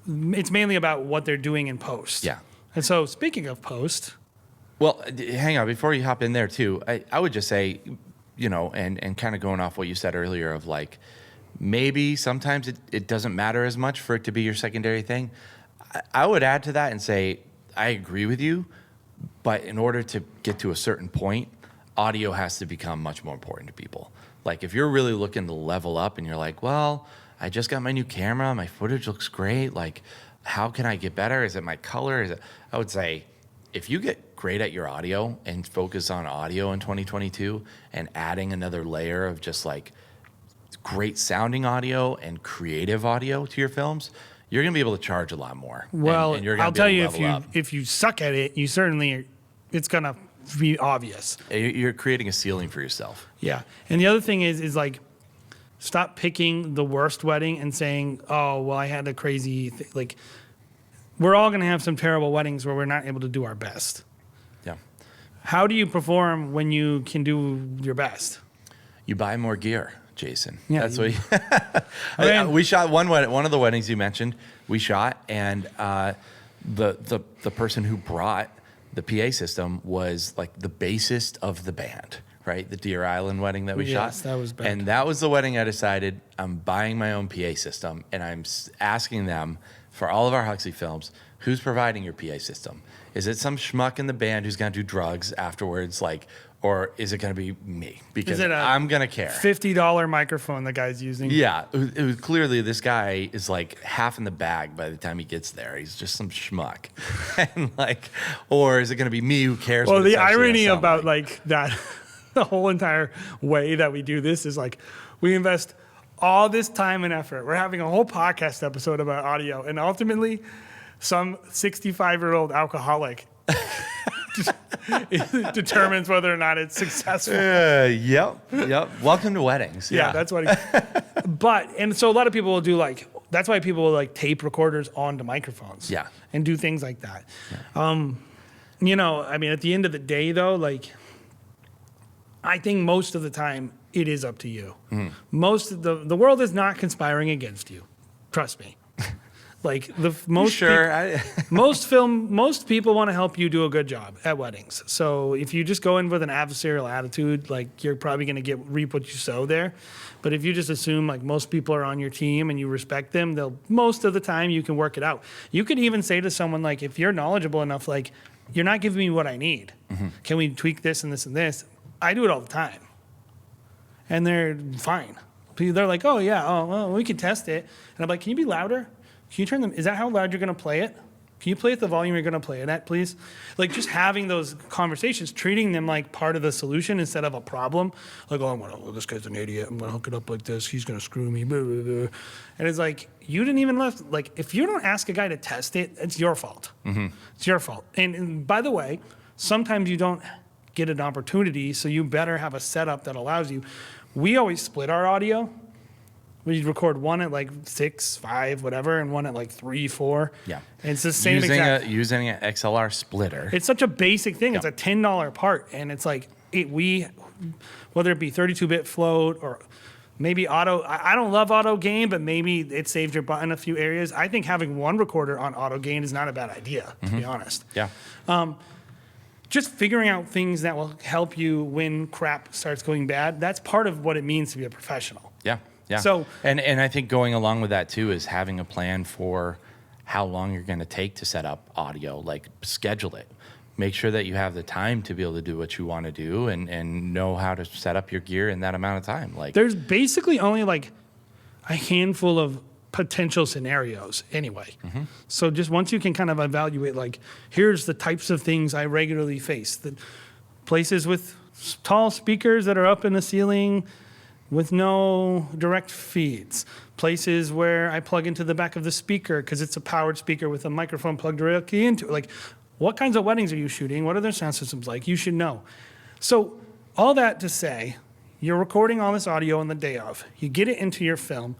it's mainly about what they're doing in post. Yeah. And so, speaking of post. Well, hang on, before you hop in there too, I would just say, and kind of going off what you said earlier of like, maybe sometimes it doesn't matter as much for it to be your secondary thing. I would add to that and say, I agree with you, but in order to get to a certain point, audio has to become much more important to people. Like, if you're really looking to level up and you're like, well, I just got my new camera, my footage looks great, like, how can I get better? Is it my color? I would say, if you get great at your audio and focus on audio in 2022 and adding another layer of just like great sounding audio and creative audio to your films, you're going to be able to charge a lot more. Well, and you're gonna I'll be tell able to you, level up. if you suck at it, you certainly, it's going to be obvious. You're creating a ceiling for yourself. Yeah. And the other thing is like, stop picking the worst wedding and saying, oh, well, I had a crazy like, we're all going to have some terrible weddings where we're not able to do our best. Yeah. How do you perform when you can do your best? You buy more gear, Jason. Yeah, That's what we shot one of the weddings you mentioned. We shot, and the person who brought the PA system was like the bassist of the band, right? The Deer Island wedding that we shot. Yes, that was bad. And that was the wedding I decided I'm buying my own PA system, and I'm asking them for all of our Huxley films, who's providing your PA system? Is it some schmuck in the band who's going to do drugs afterwards, like, or is it going to be me? Because I'm going to care. $50 microphone the guy's using. Yeah, it was clearly this guy is like half in the bag by the time he gets there. He's just some schmuck, and like, or is it going to be me who cares? Well, what it's the actually irony gonna sound about like that, the whole entire way that we do this is like we invest all this time and effort. We're having a whole podcast episode about audio, and ultimately, some 65-year-old alcoholic determines whether or not it's successful. Yep. Welcome to weddings. Yeah, that's what. And so a lot of people will do like. That's why people will like tape recorders onto microphones. Yeah. And do things like that. Yeah. You know, I mean, at the end of the day, though, like, I think most of the time it is up to you. Most of the world is not conspiring against you. Trust me. Like most people want to help you do a good job at weddings. So if you just go in with an adversarial attitude, like you're probably going to reap what you sow there. But if you just assume like most people are on your team and you respect them, most of the time you can work it out. You could even say to someone like, if you're knowledgeable enough, like you're not giving me what I need. Can we tweak this and this and this? I do it all the time, and they're fine. They're like, oh yeah, oh well, we can test it. And I'm like, can you be louder? Can you turn them? Is that how loud you're going to play it? Can you play at the volume you're going to play it at, please? Like just having those conversations, treating them like part of the solution instead of a problem. Like, oh, this guy's an idiot. I'm going to hook it up like this. He's going to screw me. Blah, blah, blah. And it's like, you didn't even like, if you don't ask a guy to test it, it's your fault. It's your fault. And by the way, sometimes you don't get an opportunity, so you better have a setup that allows you. We always split our audio. We record one at like 6, 5, whatever, and one at like 3, 4. Yeah. And it's the same exact. Using an XLR splitter. It's such a basic thing. Yep. It's a $10 part, and it's like whether it be 32-bit float or maybe auto. I don't love auto gain, but maybe it saves your butt in a few areas. I think having one recorder on auto gain is not a bad idea, to be honest. Yeah. Just figuring out things that will help you when crap starts going bad. That's part of what it means to be a professional. Yeah. Yeah. So, and I think going along with that too is having a plan for how long you're going to take to set up audio. Like schedule it. Make sure that you have the time to be able to do what you want to do and know how to set up your gear in that amount of time. Like there's basically only like a handful of potential scenarios anyway. So just once you can kind of evaluate, like, here's the types of things I regularly face. The places with tall speakers that are up in the ceiling with no direct feeds. Places where I plug into the back of the speaker because it's a powered speaker with a microphone plugged directly into it. Like, what kinds of weddings are you shooting? What are their sound systems like? You should know. So all that to say, you're recording all this audio on the day of. You get it into your film.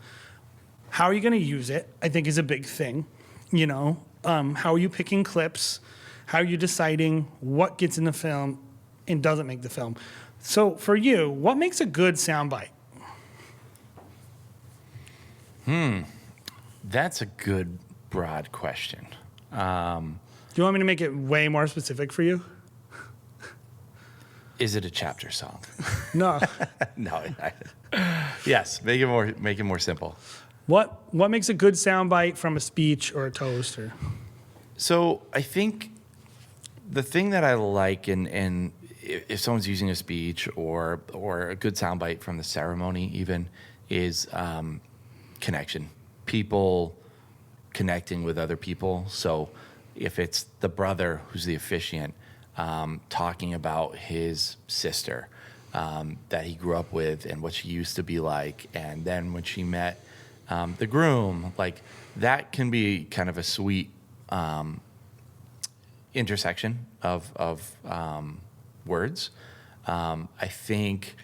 How are you going to use it, I think, is a big thing. You know, how are you picking clips? How are you deciding what gets in the film and doesn't make the film? So for you, what makes a good soundbite? That's a good broad question. Do you want me to make it way more specific for you? Is it a chapter song? No. No. Yes, make it more simple. What makes a good soundbite from a speech or a toast? Or So I think the thing that I like in if someone's using a speech or a good soundbite from the ceremony even is connection. People connecting with other people. So if it's the brother who's the officiant talking about his sister that he grew up with and what she used to be like, and then when she met the groom, like that can be kind of a sweet intersection of words. I think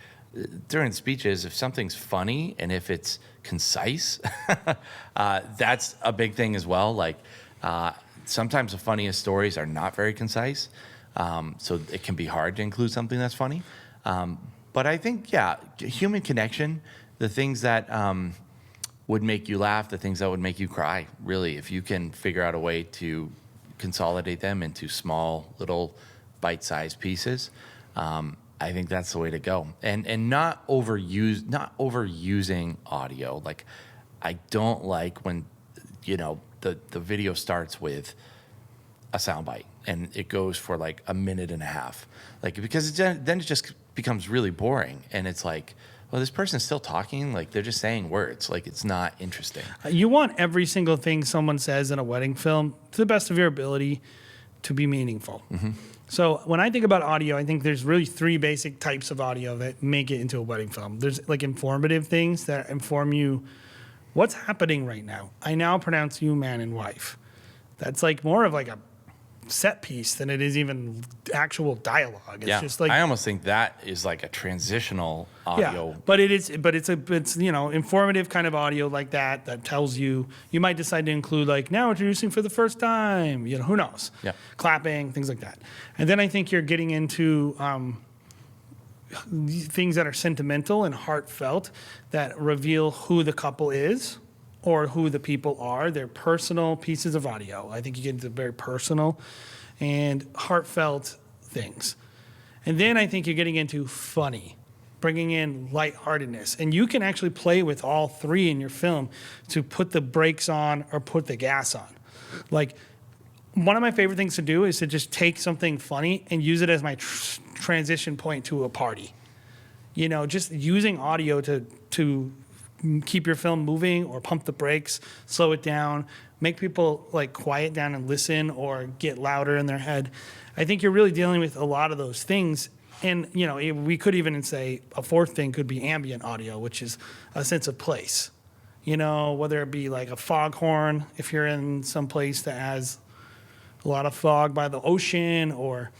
during speeches, if something's funny and if it's concise, that's a big thing as well. Like sometimes the funniest stories are not very concise, so it can be hard to include something that's funny. But I think, yeah, human connection, the things that would make you laugh, the things that would make you cry, really, if you can figure out a way to consolidate them into small little bite-sized pieces. I think that's the way to go, and not overusing audio. Like, I don't like when, the video starts with a soundbite and it goes for like a minute and a half, like, because then it just becomes really boring, and it's like, well, this person's still talking, like they're just saying words, like it's not interesting. You want every single thing someone says in a wedding film, to the best of your ability, to be meaningful. Mm-hmm. So when I think about audio, I think there's really three basic types of audio that make it into a wedding film. There's like informative things that inform you what's happening right now. I now pronounce you man and wife. That's like more of like a set piece than it is even actual dialogue. It's just like, I almost think that is like a transitional audio. Yeah, but it's informative kind of audio like that tells you might decide to include like now introducing for the first time, who knows? Yeah. Clapping, things like that. And then I think you're getting into things that are sentimental and heartfelt that reveal who the couple is or who the people are. They're personal pieces of audio. I think you get into very personal and heartfelt things. And then I think you're getting into funny, bringing in lightheartedness. And you can actually play with all three in your film to put the brakes on or put the gas on. Like, one of my favorite things to do is to just take something funny and use it as my transition point to a party. Just using audio to keep your film moving or pump the brakes, slow it down, make people like quiet down and listen or get louder in their head. I think you're really dealing with a lot of those things. And, we could even say a fourth thing could be ambient audio, which is a sense of place. Whether it be like a foghorn, if you're in some place that has a lot of fog by the ocean, or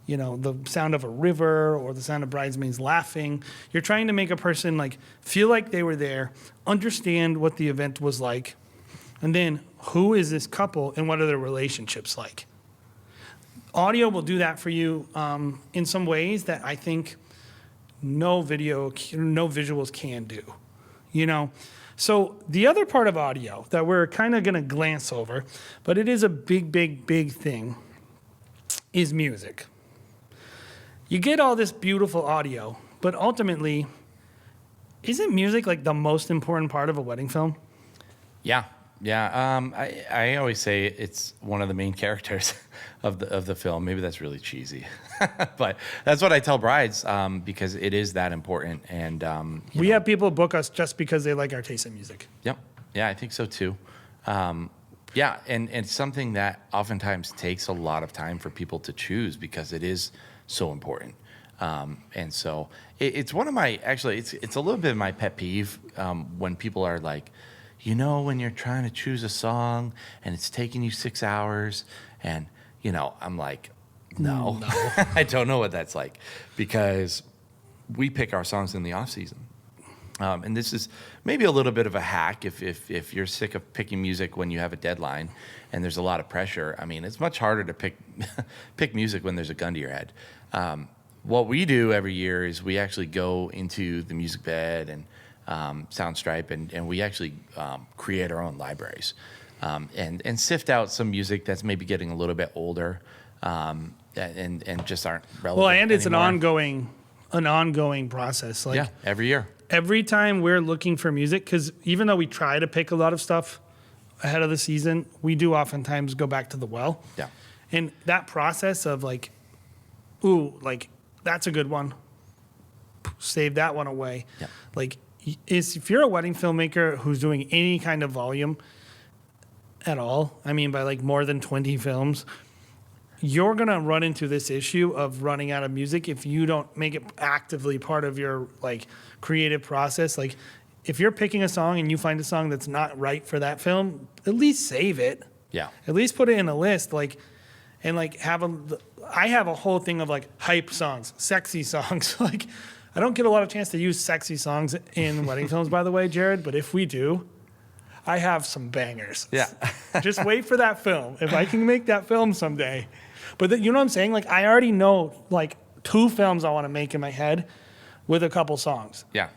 the sound of a river or the sound of bridesmaids laughing. You're trying to make a person like feel like they were there, understand what the event was like, and then who is this couple and what are their relationships like. Audio will do that for you in some ways that I think no visuals can do. So the other part of audio that we're kind of going to glance over, but it is a big, big, big thing, is music. You get all this beautiful audio, but ultimately, isn't music like the most important part of a wedding film? Yeah. I always say it's one of the main characters of the film. Maybe that's really cheesy, but that's what I tell brides because it is that important. And we have people book us just because they like our taste in music. Yep. Yeah, I think so too. And it's something that oftentimes takes a lot of time for people to choose because it is so important. And so it's one of my, actually, it's a little bit of my pet peeve when people are like, when you're trying to choose a song and it's taking you 6 hours and, I'm like, no. I don't know what that's like because we pick our songs in the off season. And this is maybe a little bit of a hack if you're sick of picking music when you have a deadline and there's a lot of pressure. I mean, it's much harder to pick music when there's a gun to your head. What we do every year is we actually go into the music bed and Soundstripe and we actually create our own libraries and sift out some music that's maybe getting a little bit older and just aren't relevant. Well, and it's anymore. an ongoing process. Like, yeah, every year. Every time we're looking for music, because even though we try to pick a lot of stuff ahead of the season, we do oftentimes go back to the well. Yeah. And that process of like, ooh, like that's a good one. Save that one away. Yeah. Like, if you're a wedding filmmaker who's doing any kind of volume at all, I mean by like more than 20 films, you're going to run into this issue of running out of music if you don't make it actively part of your like creative process. Like, if you're picking a song and you find a song that's not right for that film, at least save it. Yeah. At least put it in a list, I have a whole thing of like hype songs, sexy songs. Like, I don't get a lot of chance to use sexy songs in wedding films, by the way, Jared, but if we do, I have some bangers. Yeah. Just wait for that film. If I can make that film someday. But you know what I'm saying? Like, I already know like 2 films I want to make in my head with a couple songs. Yeah.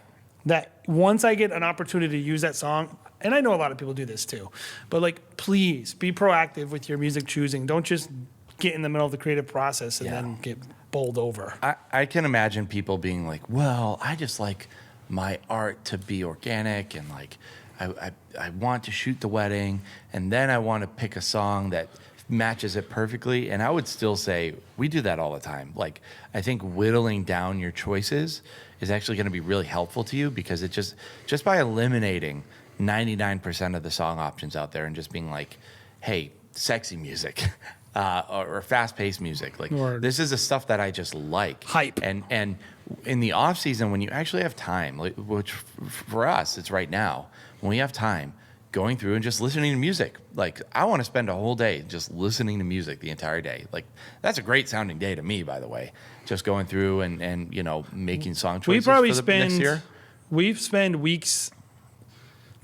That once I get an opportunity to use that song, and I know a lot of people do this too, but like, please be proactive with your music choosing. Don't just get in the middle of the creative process and then get bowled over. I can imagine people being like, well, I just like my art to be organic, and like I want to shoot the wedding, and then I want to pick a song that matches it perfectly. And I would still say we do that all the time. Like, I think whittling down your choices is actually going to be really helpful to you, because it just by eliminating 99% of the song options out there and just being like, hey, sexy music or fast-paced music, like this is the stuff that I just like. Hype. And in the off season, when you actually have time, like, which for us it's right now, when we have time, going through and just listening to music. Like, I want to spend a whole day just listening to music the entire day. Like, that's a great sounding day to me, by the way. Just going through and you know, making song choices for the next year. We spend weeks,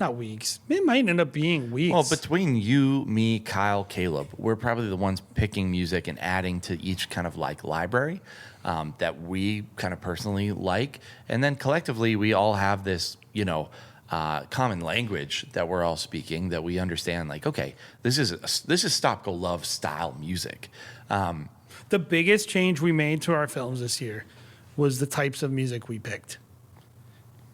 not weeks. It might end up being weeks. Well, between you, me, Kyle, Caleb, we're probably the ones picking music and adding to each kind of like library that we kind of personally like. And then collectively, we all have this, you know, common language that we're all speaking, that we understand, like, okay, this is Stop Go Love style music. The biggest change we made to our films this year was the types of music we picked.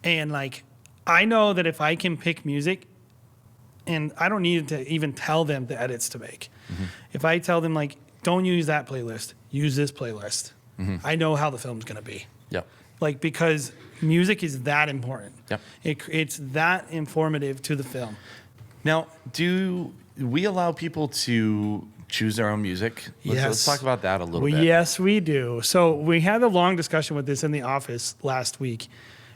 And like, I know that if I can pick music, and I don't need to even tell them the edits to make. Mm-hmm. If I tell them, like, don't use that playlist, use this playlist, I know how the film's gonna be. Yep. Like, because music is that important. Yep. It's that informative to the film. Now, do we allow people to choose their own music? Let's talk about that a little bit. Yes, we do. So we had a long discussion with this in the office last week,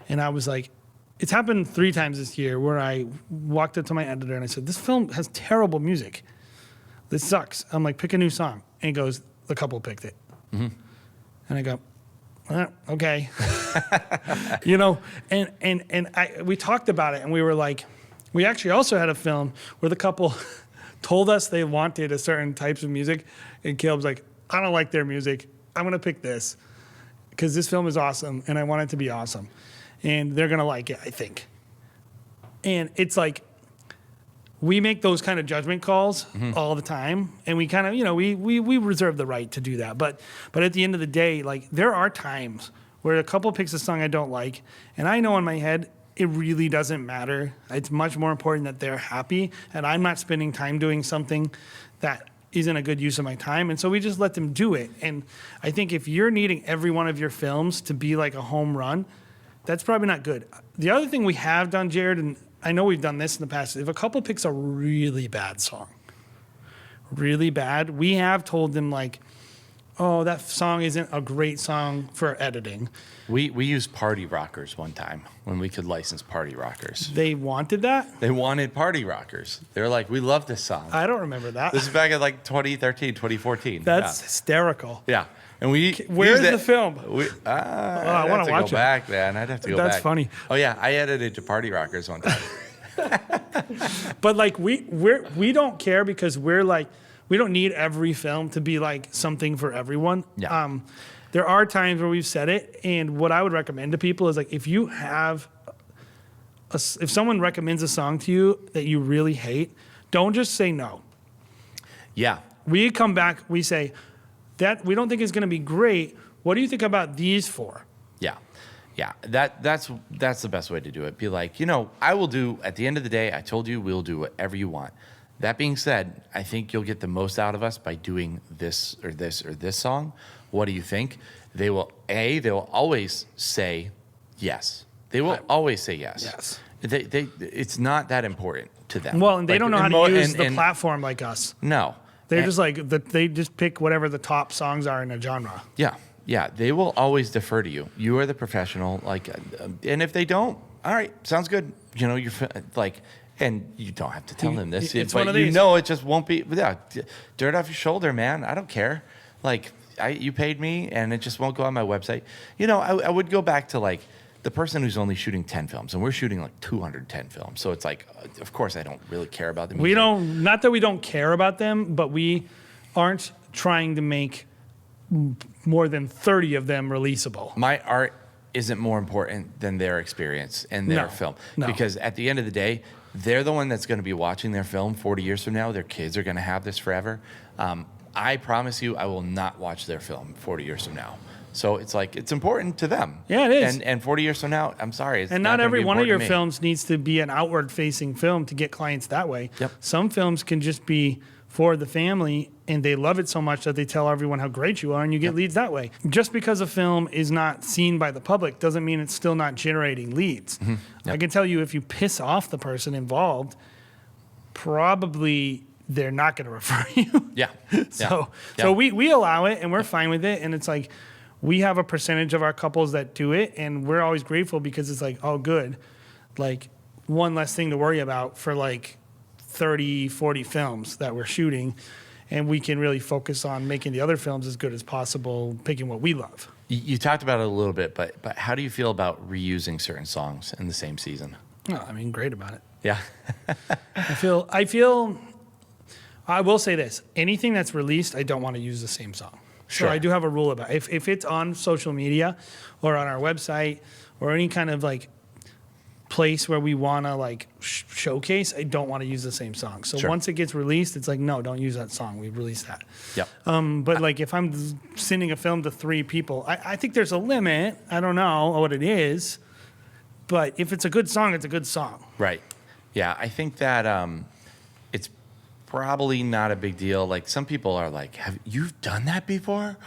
and I was like, it's happened 3 times this year where I walked up to my editor and I said, this film has terrible music. This sucks. I'm like, pick a new song. And he goes, the couple picked it. Mm-hmm. And I go, okay. You know, and we talked about it, and we were like, we actually also had a film where the couple told us they wanted a certain types of music, and Caleb's like, I don't like their music. I'm going to pick this because this film is awesome, and I want it to be awesome. And they're going to like it, I think. And it's like, we make those kind of judgment calls all the time, and we kind of, you know, we reserve the right to do that. But at the end of the day, like, there are times where a couple picks a song I don't like, and I know in my head it really doesn't matter. It's much more important that they're happy, and I'm not spending time doing something that isn't a good use of my time. And so we just let them do it. And I think if you're needing every one of your films to be like a home run, that's probably not good. The other thing we have done, Jared, and I know we've done this in the past, if a couple picks a really bad song, really bad, we have told them, like, oh, that song isn't a great song for editing. We used Party Rockers one time when we could license Party Rockers. They wanted that? They wanted Party Rockers. They were like, we love this song. I don't remember that. This is back in like 2013, 2014. That's hysterical. Yeah. And where's the film? I want to watch go back, man. I'd have to go back. That's funny. Oh yeah, I edited to Party Rockers one time. But like, we don't care, because we're like, we don't need every film to be like something for everyone. Yeah. There are times where we've said it, and what I would recommend to people is, like, if you have if someone recommends a song to you that you really hate, don't just say no. Yeah. We come back, we say, that we don't think is going to be great. What do you think about these 4? Yeah. Yeah. That's the best way to do it. Be like, you know, I will do, at the end of the day, I told you we'll do whatever you want. That being said, I think you'll get the most out of us by doing this or this or this song. What do you think? They will always say yes. They will always say yes. Yes. It's not that important to them. Well, and they don't know how to use the platform like us. No. They're just like, they just pick whatever the top songs are in a genre. Yeah. Yeah. They will always defer to you. You are the professional. Like, and if they don't, all right, sounds good. You know, you're like, and you don't have to tell them this, it's but one of these. You know, it just won't be, yeah, dirt off your shoulder, man. I don't care. Like, you paid me, and it just won't go on my website. You know, I would go back to like the person who's only shooting 10 films, and we're shooting like 210 films. So it's like, of course, I don't really care about them. Not that we don't care about them, but we aren't trying to make more than 30 of them releasable. My art isn't more important than their experience and their film. No. Because at the end of the day, they're the one that's going to be watching their film 40 years from now. Their kids are going to have this forever. I promise you, I will not watch their film 40 years from now. So it's like, it's important to them. Yeah, it is. And 40 years from now, I'm sorry. It's and not gonna every be one of your important to me. films needs to be an outward-facing film to get clients that way. Yep. Some films can just be for the family, and they love it so much that they tell everyone how great you are, and you get leads that way. Just because a film is not seen by the public doesn't mean it's still not generating leads. Yep. I can tell you, if you piss off the person involved, probably they're not going to refer you. Yeah. So Yeah. we allow it, and we're fine with it, and it's like, we have a percentage of our couples that do it, and we're always grateful because it's like, oh, good. Like, one less thing to worry about for like 30, 40 films that we're shooting, and we can really focus on making the other films as good as possible, picking what we love. You talked about it a little bit, but how do you feel about reusing certain songs in the same season? Oh, I mean, great about it. Yeah. I will say this, anything that's released, I don't want to use the same song. Sure. So I do have a rule about it. If it's on social media or on our website or any kind of like place where we want to like showcase, I don't want to use the same song. So Sure. once it gets released, it's like, no, don't use that song. We've released that. Yep. But like if I'm sending a film to 3 people, I think there's a limit. I don't know what it is. But if it's a good song, it's a good song. Right. Yeah, I think that it's probably not a big deal. Like, some people are like, "Have you done that before?"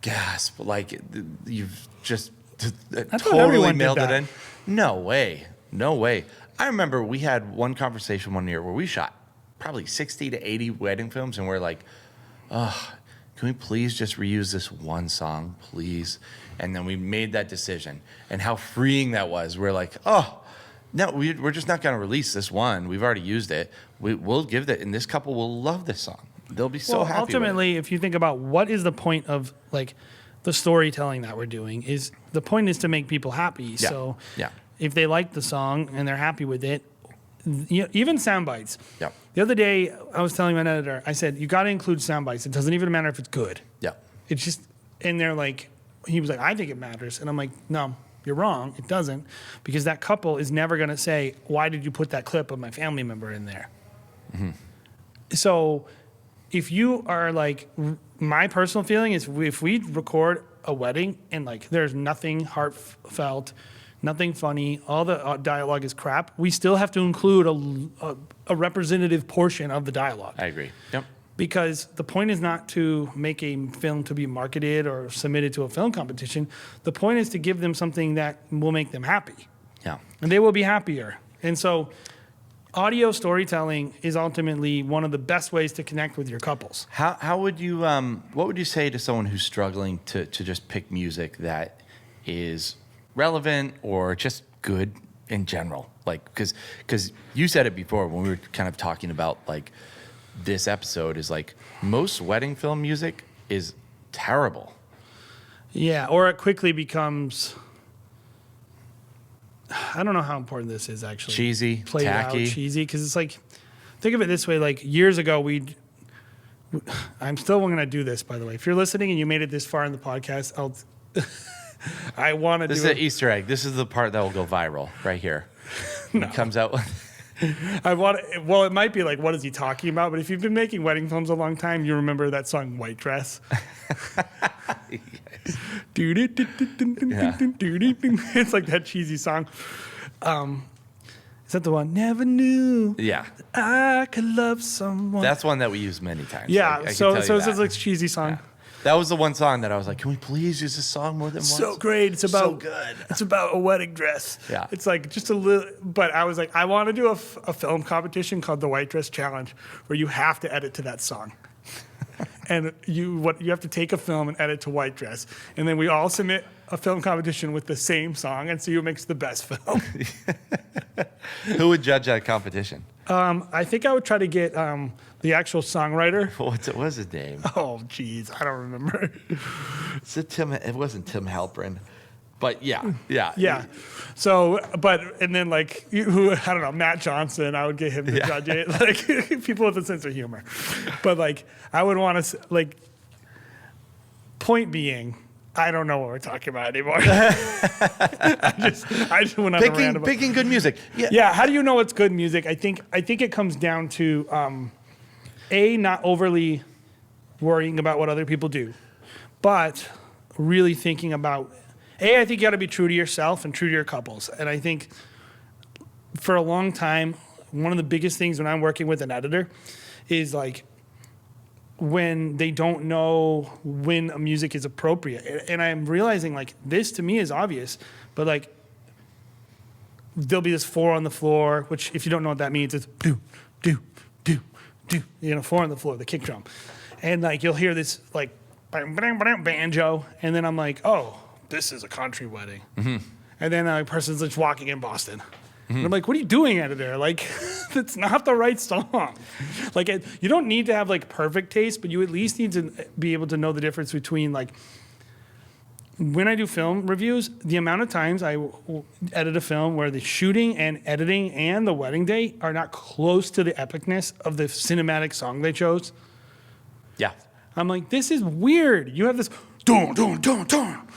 Gasp! Like, you've just thought totally everyone did mailed it that. in. No way. No way. I remember we had one conversation one year where we shot probably 60 to 80 wedding films, and we're like, "Oh, can we please just reuse this one song, please?" And then we made that decision, and how freeing that was. We're like, "Oh, no, we're just not going to release this one. We've already used it. We'll give that, and this couple will love this song. They'll be so happy." Ultimately, if you think about what is the point of like the storytelling that we're doing, is the point is to make people happy. Yeah. So Yeah. if they like the song and they're happy with it, even sound bites. Yeah. The other day, I was telling my editor, I said, you got to include sound bites. It doesn't even matter if it's good. Yeah. It's just, and they're like, he was like, I think it matters. And I'm like, no, you're wrong. It doesn't. Because that couple is never going to say, why did you put that clip of my family member in there? Mm-hmm. So if you are like, my personal feeling is if we record a wedding and like there's nothing heartfelt, nothing funny, all the dialogue is crap, we still have to include a representative portion of the dialogue. I agree. Yep. Because the point is not to make a film to be marketed or submitted to a film competition. The point is to give them something that will make them happy. Yeah. And they will be happier. And so audio storytelling is ultimately one of the best ways to connect with your couples. How would you, what would you say to someone who's struggling to just pick music that is relevant or just good in general? Like, because you said it before when we were kind of talking about like this episode is like most wedding film music is terrible. Yeah, or it quickly becomes, I don't know how important this is actually. Cheesy, played tacky. out cheesy, because it's like, think of it this way, like years ago I'm still going to do this, by the way. If you're listening and you made it this far in the podcast, I want to do This is an Easter egg. This is the part that will go viral right here. No. It comes out with well, it might be like, what is he talking about? But if you've been making wedding films a long time, you remember that song White Dress. It's like that cheesy song. Is that the one? Never knew Yeah. I could love someone. That's one that we use many times. Yeah, I can so tell you it's that. like a cheesy song. Yeah. That was the one song that I was like, can we please use this song more than once? So great. It's about so good. It's about a wedding dress. Yeah. It's like just a little, but I was like, I want to do a film competition called the White Dress Challenge, where you have to edit to that song. And you have to take a film and edit to White Dress, and then we all submit a film competition with the same song and see who makes the best film. Who would judge that competition? I think I would try to get the actual songwriter. What was his name? Oh, geez, I don't remember. Is it Tim? It wasn't Tim Halprin. But yeah. Yeah. So, and then like, I don't know, Matt Johnson, I would get him to judge it. Like, people with a sense of humor. But like, I would want to, like, point being, I don't know what we're talking about anymore. I just went on a rant about picking good music. Yeah. Yeah, how do you know what's good music? I think it comes down to not overly worrying about what other people do, but really thinking about I think you got to be true to yourself and true to your couples. And I think for a long time, one of the biggest things when I'm working with an editor is like when they don't know when a music is appropriate. And I'm realizing like this to me is obvious, but like there'll be this 4 on the floor, which if you don't know what that means, it's do, do, do, do, 4 on the floor, the kick drum. And like you'll hear this like banjo, and then I'm like, oh, this is a country wedding. Mm-hmm. And then a person's just walking in Boston. Mm-hmm. And I'm like, what are you doing, editor? Like, that's not the right song. Like, you don't need to have like perfect taste, but you at least need to be able to know the difference between like, when I do film reviews, the amount of times I will edit a film where the shooting and editing and the wedding day are not close to the epicness of the cinematic song they chose. Yeah. I'm like, this is weird. You have this dun, dun, dun, dun,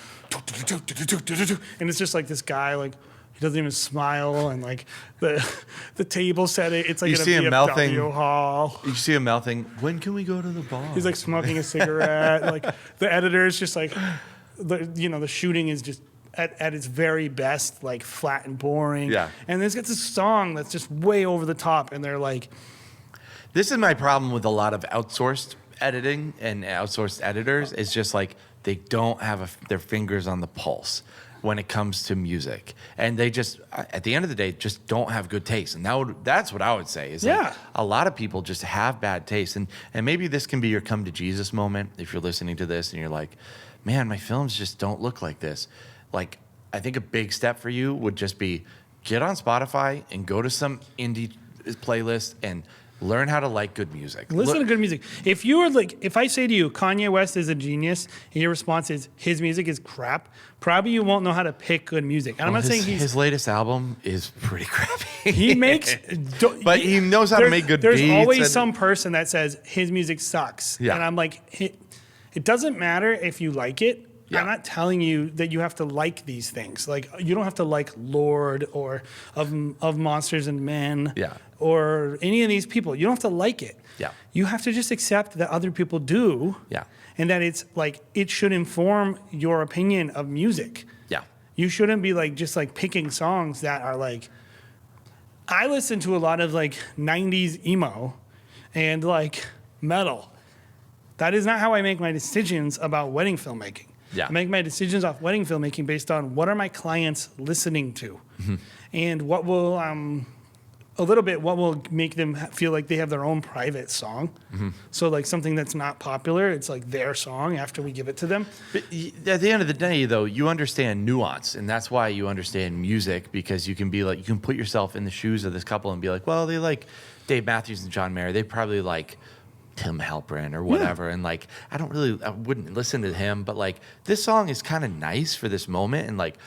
and it's just like this guy, like, he doesn't even smile, and like the table set it's like you in a see him BMW hall. You see him mouthing, when can we go to the bar? He's like smoking a cigarette. Like the editor is just like, the shooting is just at its very best, like flat and boring. Yeah. And there's got this song that's just way over the top, and they're like, this is my problem with a lot of outsourced editing and outsourced editors. Is just like they don't have their fingers on the pulse when it comes to music, and they just, at the end of the day, just don't have good taste. And that's what I would say is like a lot of people just have bad taste, and maybe this can be your come to Jesus moment if you're listening to this and you're like, man, my films just don't look like this. Like, I think a big step for you would just be get on Spotify and go to some indie playlist and learn how to like good music. Listen to good music. If I say to you, Kanye West is a genius, and your response is his music is crap, probably you won't know how to pick good music. And I'm not saying his latest album is pretty crappy. He makes, but he knows how to make good beats. There's always some person that says his music sucks, and I'm like, it doesn't matter if you like it. Yeah. I'm not telling you that you have to like these things. Like, you don't have to like Lord or of Monsters and Men or any of these people. You don't have to like it. Yeah. You have to just accept that other people do. Yeah. And that it's like, it should inform your opinion of music. Yeah. You shouldn't be like just like picking songs that are like, I listen to a lot of like 90s emo and like metal. That is not how I make my decisions about wedding filmmaking. Yeah. I make my decisions off wedding filmmaking based on what are my clients listening to, and what will what will make them feel like they have their own private song. So like something that's not popular, it's like their song after we give it to them. But at the end of the day, though, you understand nuance, and that's why you understand music, because you can be like, you can put yourself in the shoes of this couple and be like, well, they like Dave Matthews and John Mayer. They probably like Tim Halperin or whatever, and like I wouldn't listen to him, but like this song is kind of nice for this moment, and like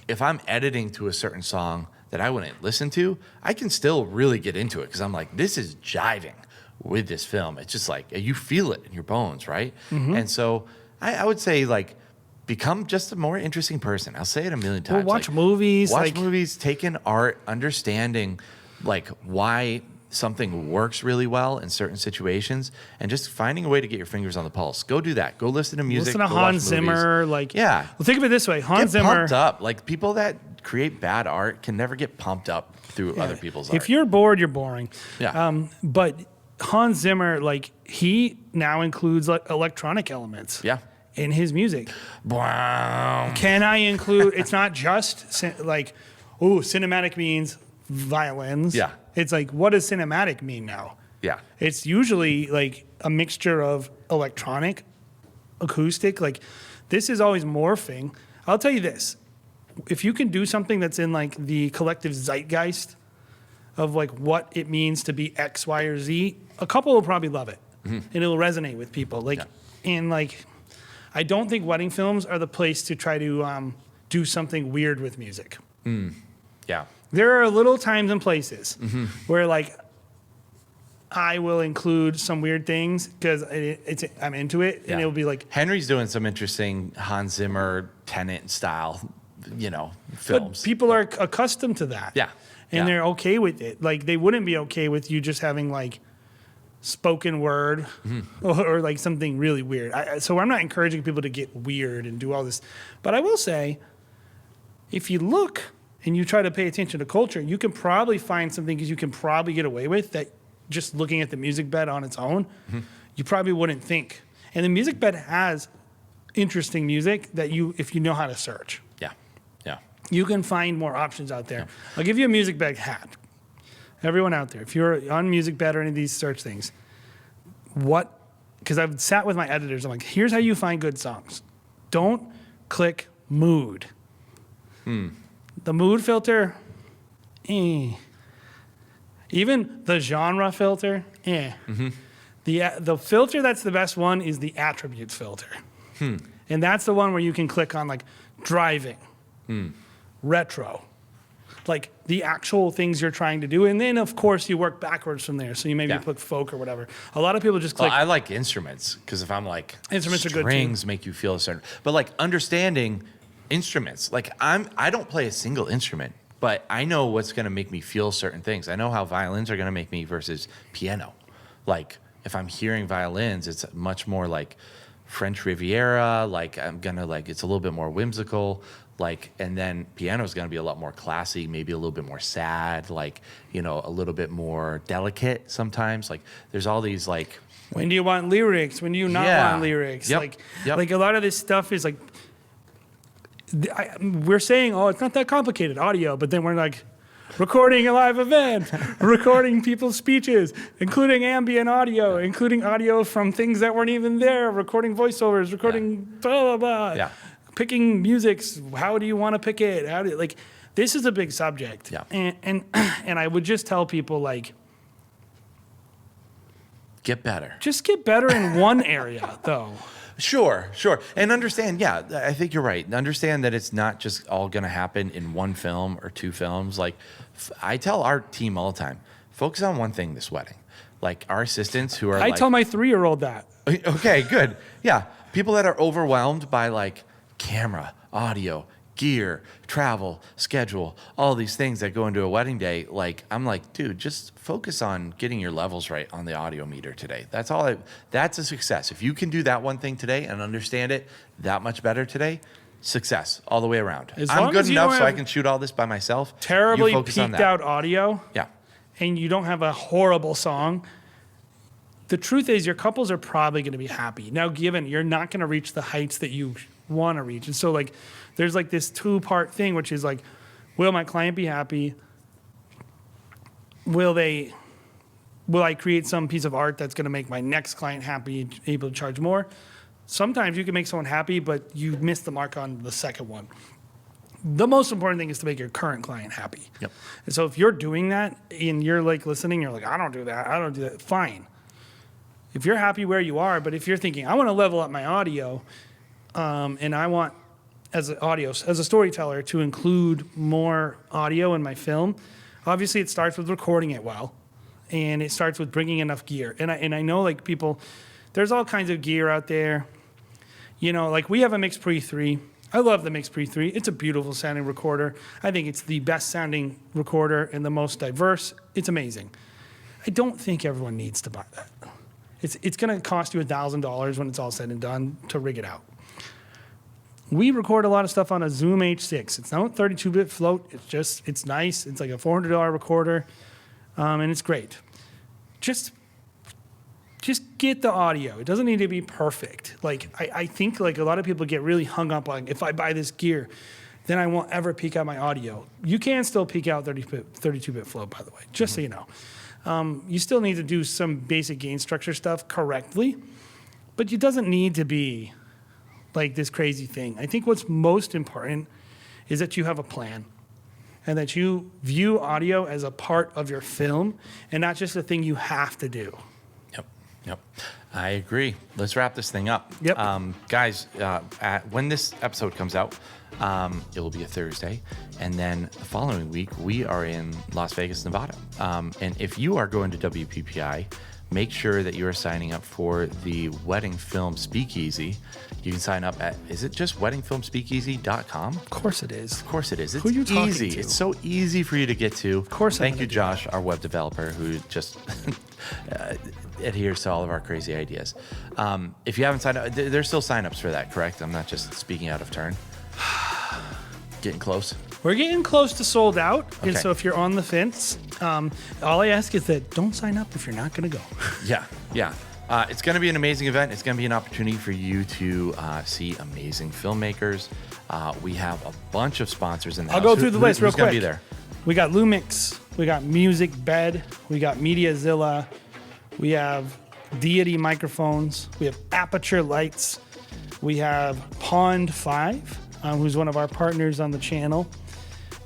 if I'm editing to a certain song that I wouldn't listen to, I can still really get into it because I'm like, this is jiving with this film. It's just like you feel it in your bones, right? And so I would say like become just a more interesting person. I'll say it a million times. Well, watch movies, take in art, understanding like why something works really well in certain situations, and just finding a way to get your fingers on the pulse. Go do that. Go listen to music. Listen to Hans Zimmer. Like, yeah. Well, think of it this way: Hans Zimmer. Pumped up. Like, people that create bad art can never get pumped up through other people's art. If you're bored, you're boring. Yeah. But Hans Zimmer, like, he now includes like electronic elements. Yeah. In his music. Wow. Can I include? It's not just like, cinematic means violins. Yeah. It's like, what does cinematic mean now? Yeah. It's usually like a mixture of electronic, acoustic. Like, this is always morphing. I'll tell you this. If you can do something that's in like the collective zeitgeist of like what it means to be X, Y, or Z, a couple will probably love it. And it'll resonate with people. Like, and like, I don't think wedding films are the place to try to do something weird with music. Yeah. There are little times and places where, like, I will include some weird things because I'm into it, and it'll be like Henry's doing some interesting Hans Zimmer Tenet style, films. But people are accustomed to that. Yeah. And they're okay with it. Like, they wouldn't be okay with you just having, like, spoken word or like, something really weird. So I'm not encouraging people to get weird and do all this. But I will say, if you look and you try to pay attention to culture, you can probably find some things you can probably get away with that just looking at the music bed on its own, you probably wouldn't think. And the music bed has interesting music that if you know how to search. Yeah. You can find more options out there. I'll give you a music bed hack. Everyone out there, if you're on music bed or any of these search things, because I've sat with my editors, I'm like, here's how you find good songs. Don't click mood. The mood filter, Even the genre filter, The filter that's the best one is the attributes filter. And that's the one where you can click on like driving, retro, like the actual things you're trying to do. And then of course you work backwards from there. So you maybe click folk or whatever. A lot of people just click. Well, I like instruments because if I'm like, instruments are good too. Strings make you feel a certain, but like understanding instruments, like I don't play a single instrument, but I know what's going to make me feel certain things. I know how violins are going to make me versus piano. Like if I'm hearing violins, it's much more like French Riviera, like I'm gonna like, it's a little bit more whimsical, like, and then piano is gonna be a lot more classy, maybe a little bit more sad, like, a little bit more delicate sometimes. Like there's all these like, when do you want lyrics? When do you not want lyrics? Like a lot of this stuff is like, we're saying, oh, it's not that complicated audio, but then we're like, recording a live event, recording people's speeches, including ambient audio, including audio from things that weren't even there, recording voiceovers, recording blah, blah, blah. Picking musics, how do you want to pick it? This is a big subject. And I would just tell people, like, get better. Just get better in one area, though. Sure. And understand, I think you're right. Understand that it's not just all going to happen in one film or two films. Like, I tell our team all the time, focus on one thing this wedding. Like, our assistants who are I tell my 3-year-old that. Okay, good. Yeah. People that are overwhelmed by, like, camera, audio, gear, travel, schedule, all these things that go into a wedding day. Like, I'm like, dude, just focus on getting your levels right on the audio meter today. That's all. That's a success. If you can do that one thing today and understand it that much better today, success all the way around. I'm good enough so I can shoot all this by myself. Terribly peaked out audio. Yeah. And you don't have a horrible song. The truth is your couples are probably going to be happy. Now, given you're not going to reach the heights that you want to reach. And so like, there's like this 2-part thing, which is like, will my client be happy? Will I create some piece of art that's going to make my next client happy, able to charge more? Sometimes you can make someone happy, but you miss the mark on the second one. The most important thing is to make your current client happy. Yep. And so if you're doing that and you're like listening, you're like, I don't do that, fine. If you're happy where you are, but if you're thinking, I want to level up my audio, and I want, as a storyteller, to include more audio in my film, obviously it starts with recording it well, and it starts with bringing enough gear. And I know like people, there's all kinds of gear out there. Like we have a Mix Pre 3. I love the Mix Pre 3. It's a beautiful sounding recorder. I think it's the best sounding recorder and the most diverse. It's amazing. I don't think everyone needs to buy that. It's going to cost you $1,000 when it's all said and done to rig it out. We record a lot of stuff on a Zoom H6. It's not a 32-bit float. It's nice. It's like a $400 recorder, and it's great. Just get the audio. It doesn't need to be perfect. Like I think like a lot of people get really hung up on, if I buy this gear, then I won't ever peak out my audio. You can still peak out 32-bit float, by the way, just so you know. You still need to do some basic gain structure stuff correctly, but it doesn't need to be like this crazy thing. I think what's most important is that you have a plan and that you view audio as a part of your film and not just a thing you have to do. Yep, I agree. Let's wrap this thing up. Yep. Guys, when this episode comes out, it will be a Thursday. And then the following week, we are in Las Vegas, Nevada. And if you are going to WPPI, make sure that you are signing up for the Wedding Film Speakeasy. You can sign up at, is it just weddingfilmspeakeasy.com? Of course it is. Of course it is. It's Who are you talking easy. to? It's so easy for you to get to. Of course I'm Thank gonna you, do Josh, our web developer, who just adheres to all of our crazy ideas. If you haven't signed up, there's still signups for that, correct? I'm not just speaking out of turn. Getting close. We're getting close to sold out. And Okay. so if you're on the fence, all I ask is that don't sign up if you're not going to go. Yeah. It's going to be an amazing event. It's going to be an opportunity for you to see amazing filmmakers. We have a bunch of sponsors in the I'll house. go through the list real Who's going to quick. be there? We got Lumix, we got Music Bed, we got MediaZilla, we have Deity microphones, we have Aperture lights, we have Pond 5, who's one of our partners on the channel,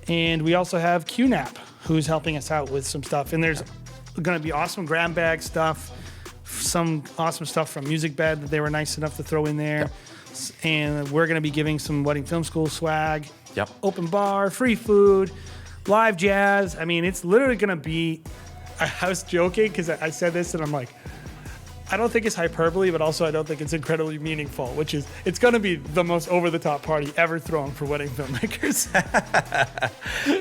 and we also have QNAP, who's helping us out with some stuff. And there's going to be awesome grab bag stuff, some awesome stuff from Music Bed that they were nice enough to throw in there. And we're going to be giving some Wedding Film School swag. Yep. Open bar, free food, live jazz. I mean, it's literally going to be. I was joking because I said this and I'm like, I don't think it's hyperbole, but also I don't think it's incredibly meaningful, which is it's going to be the most over-the-top party ever thrown for wedding filmmakers.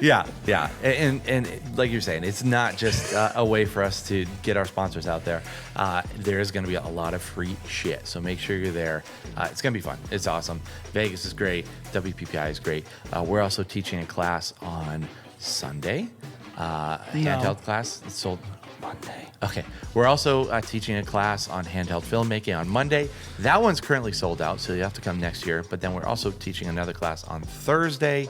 Yeah. And like you're saying, it's not just a way for us to get our sponsors out there. There is going to be a lot of free shit. So make sure you're there. It's going to be fun. It's awesome. Vegas is great. WPPI is great. We're also teaching a class on Sunday. Handheld class. It's sold Monday. Okay. We're also teaching a class on handheld filmmaking on Monday. That one's currently sold out, so you have to come next year. But then we're also teaching another class on Thursday.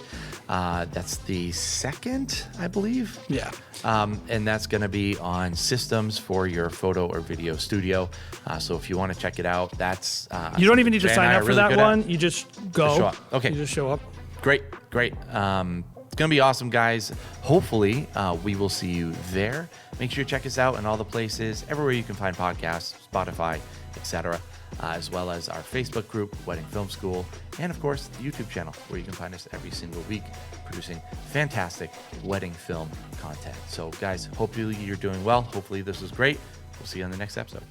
That's the 2nd, I believe. Yeah. And that's going to be on systems for your photo or video studio. So if you want to check it out, that's... You don't even need to Jay and sign I up are for really that good at. one. You just go. Just show up. Okay. You just show up. Great. It's going to be awesome, guys. Hopefully, we will see you there. Make sure you check us out in all the places, everywhere you can find podcasts, Spotify, etc., as well as our Facebook group, Wedding Film School, and of course, the YouTube channel, where you can find us every single week producing fantastic wedding film content. So, guys, hopefully you're doing well. Hopefully this was great. We'll see you on the next episode.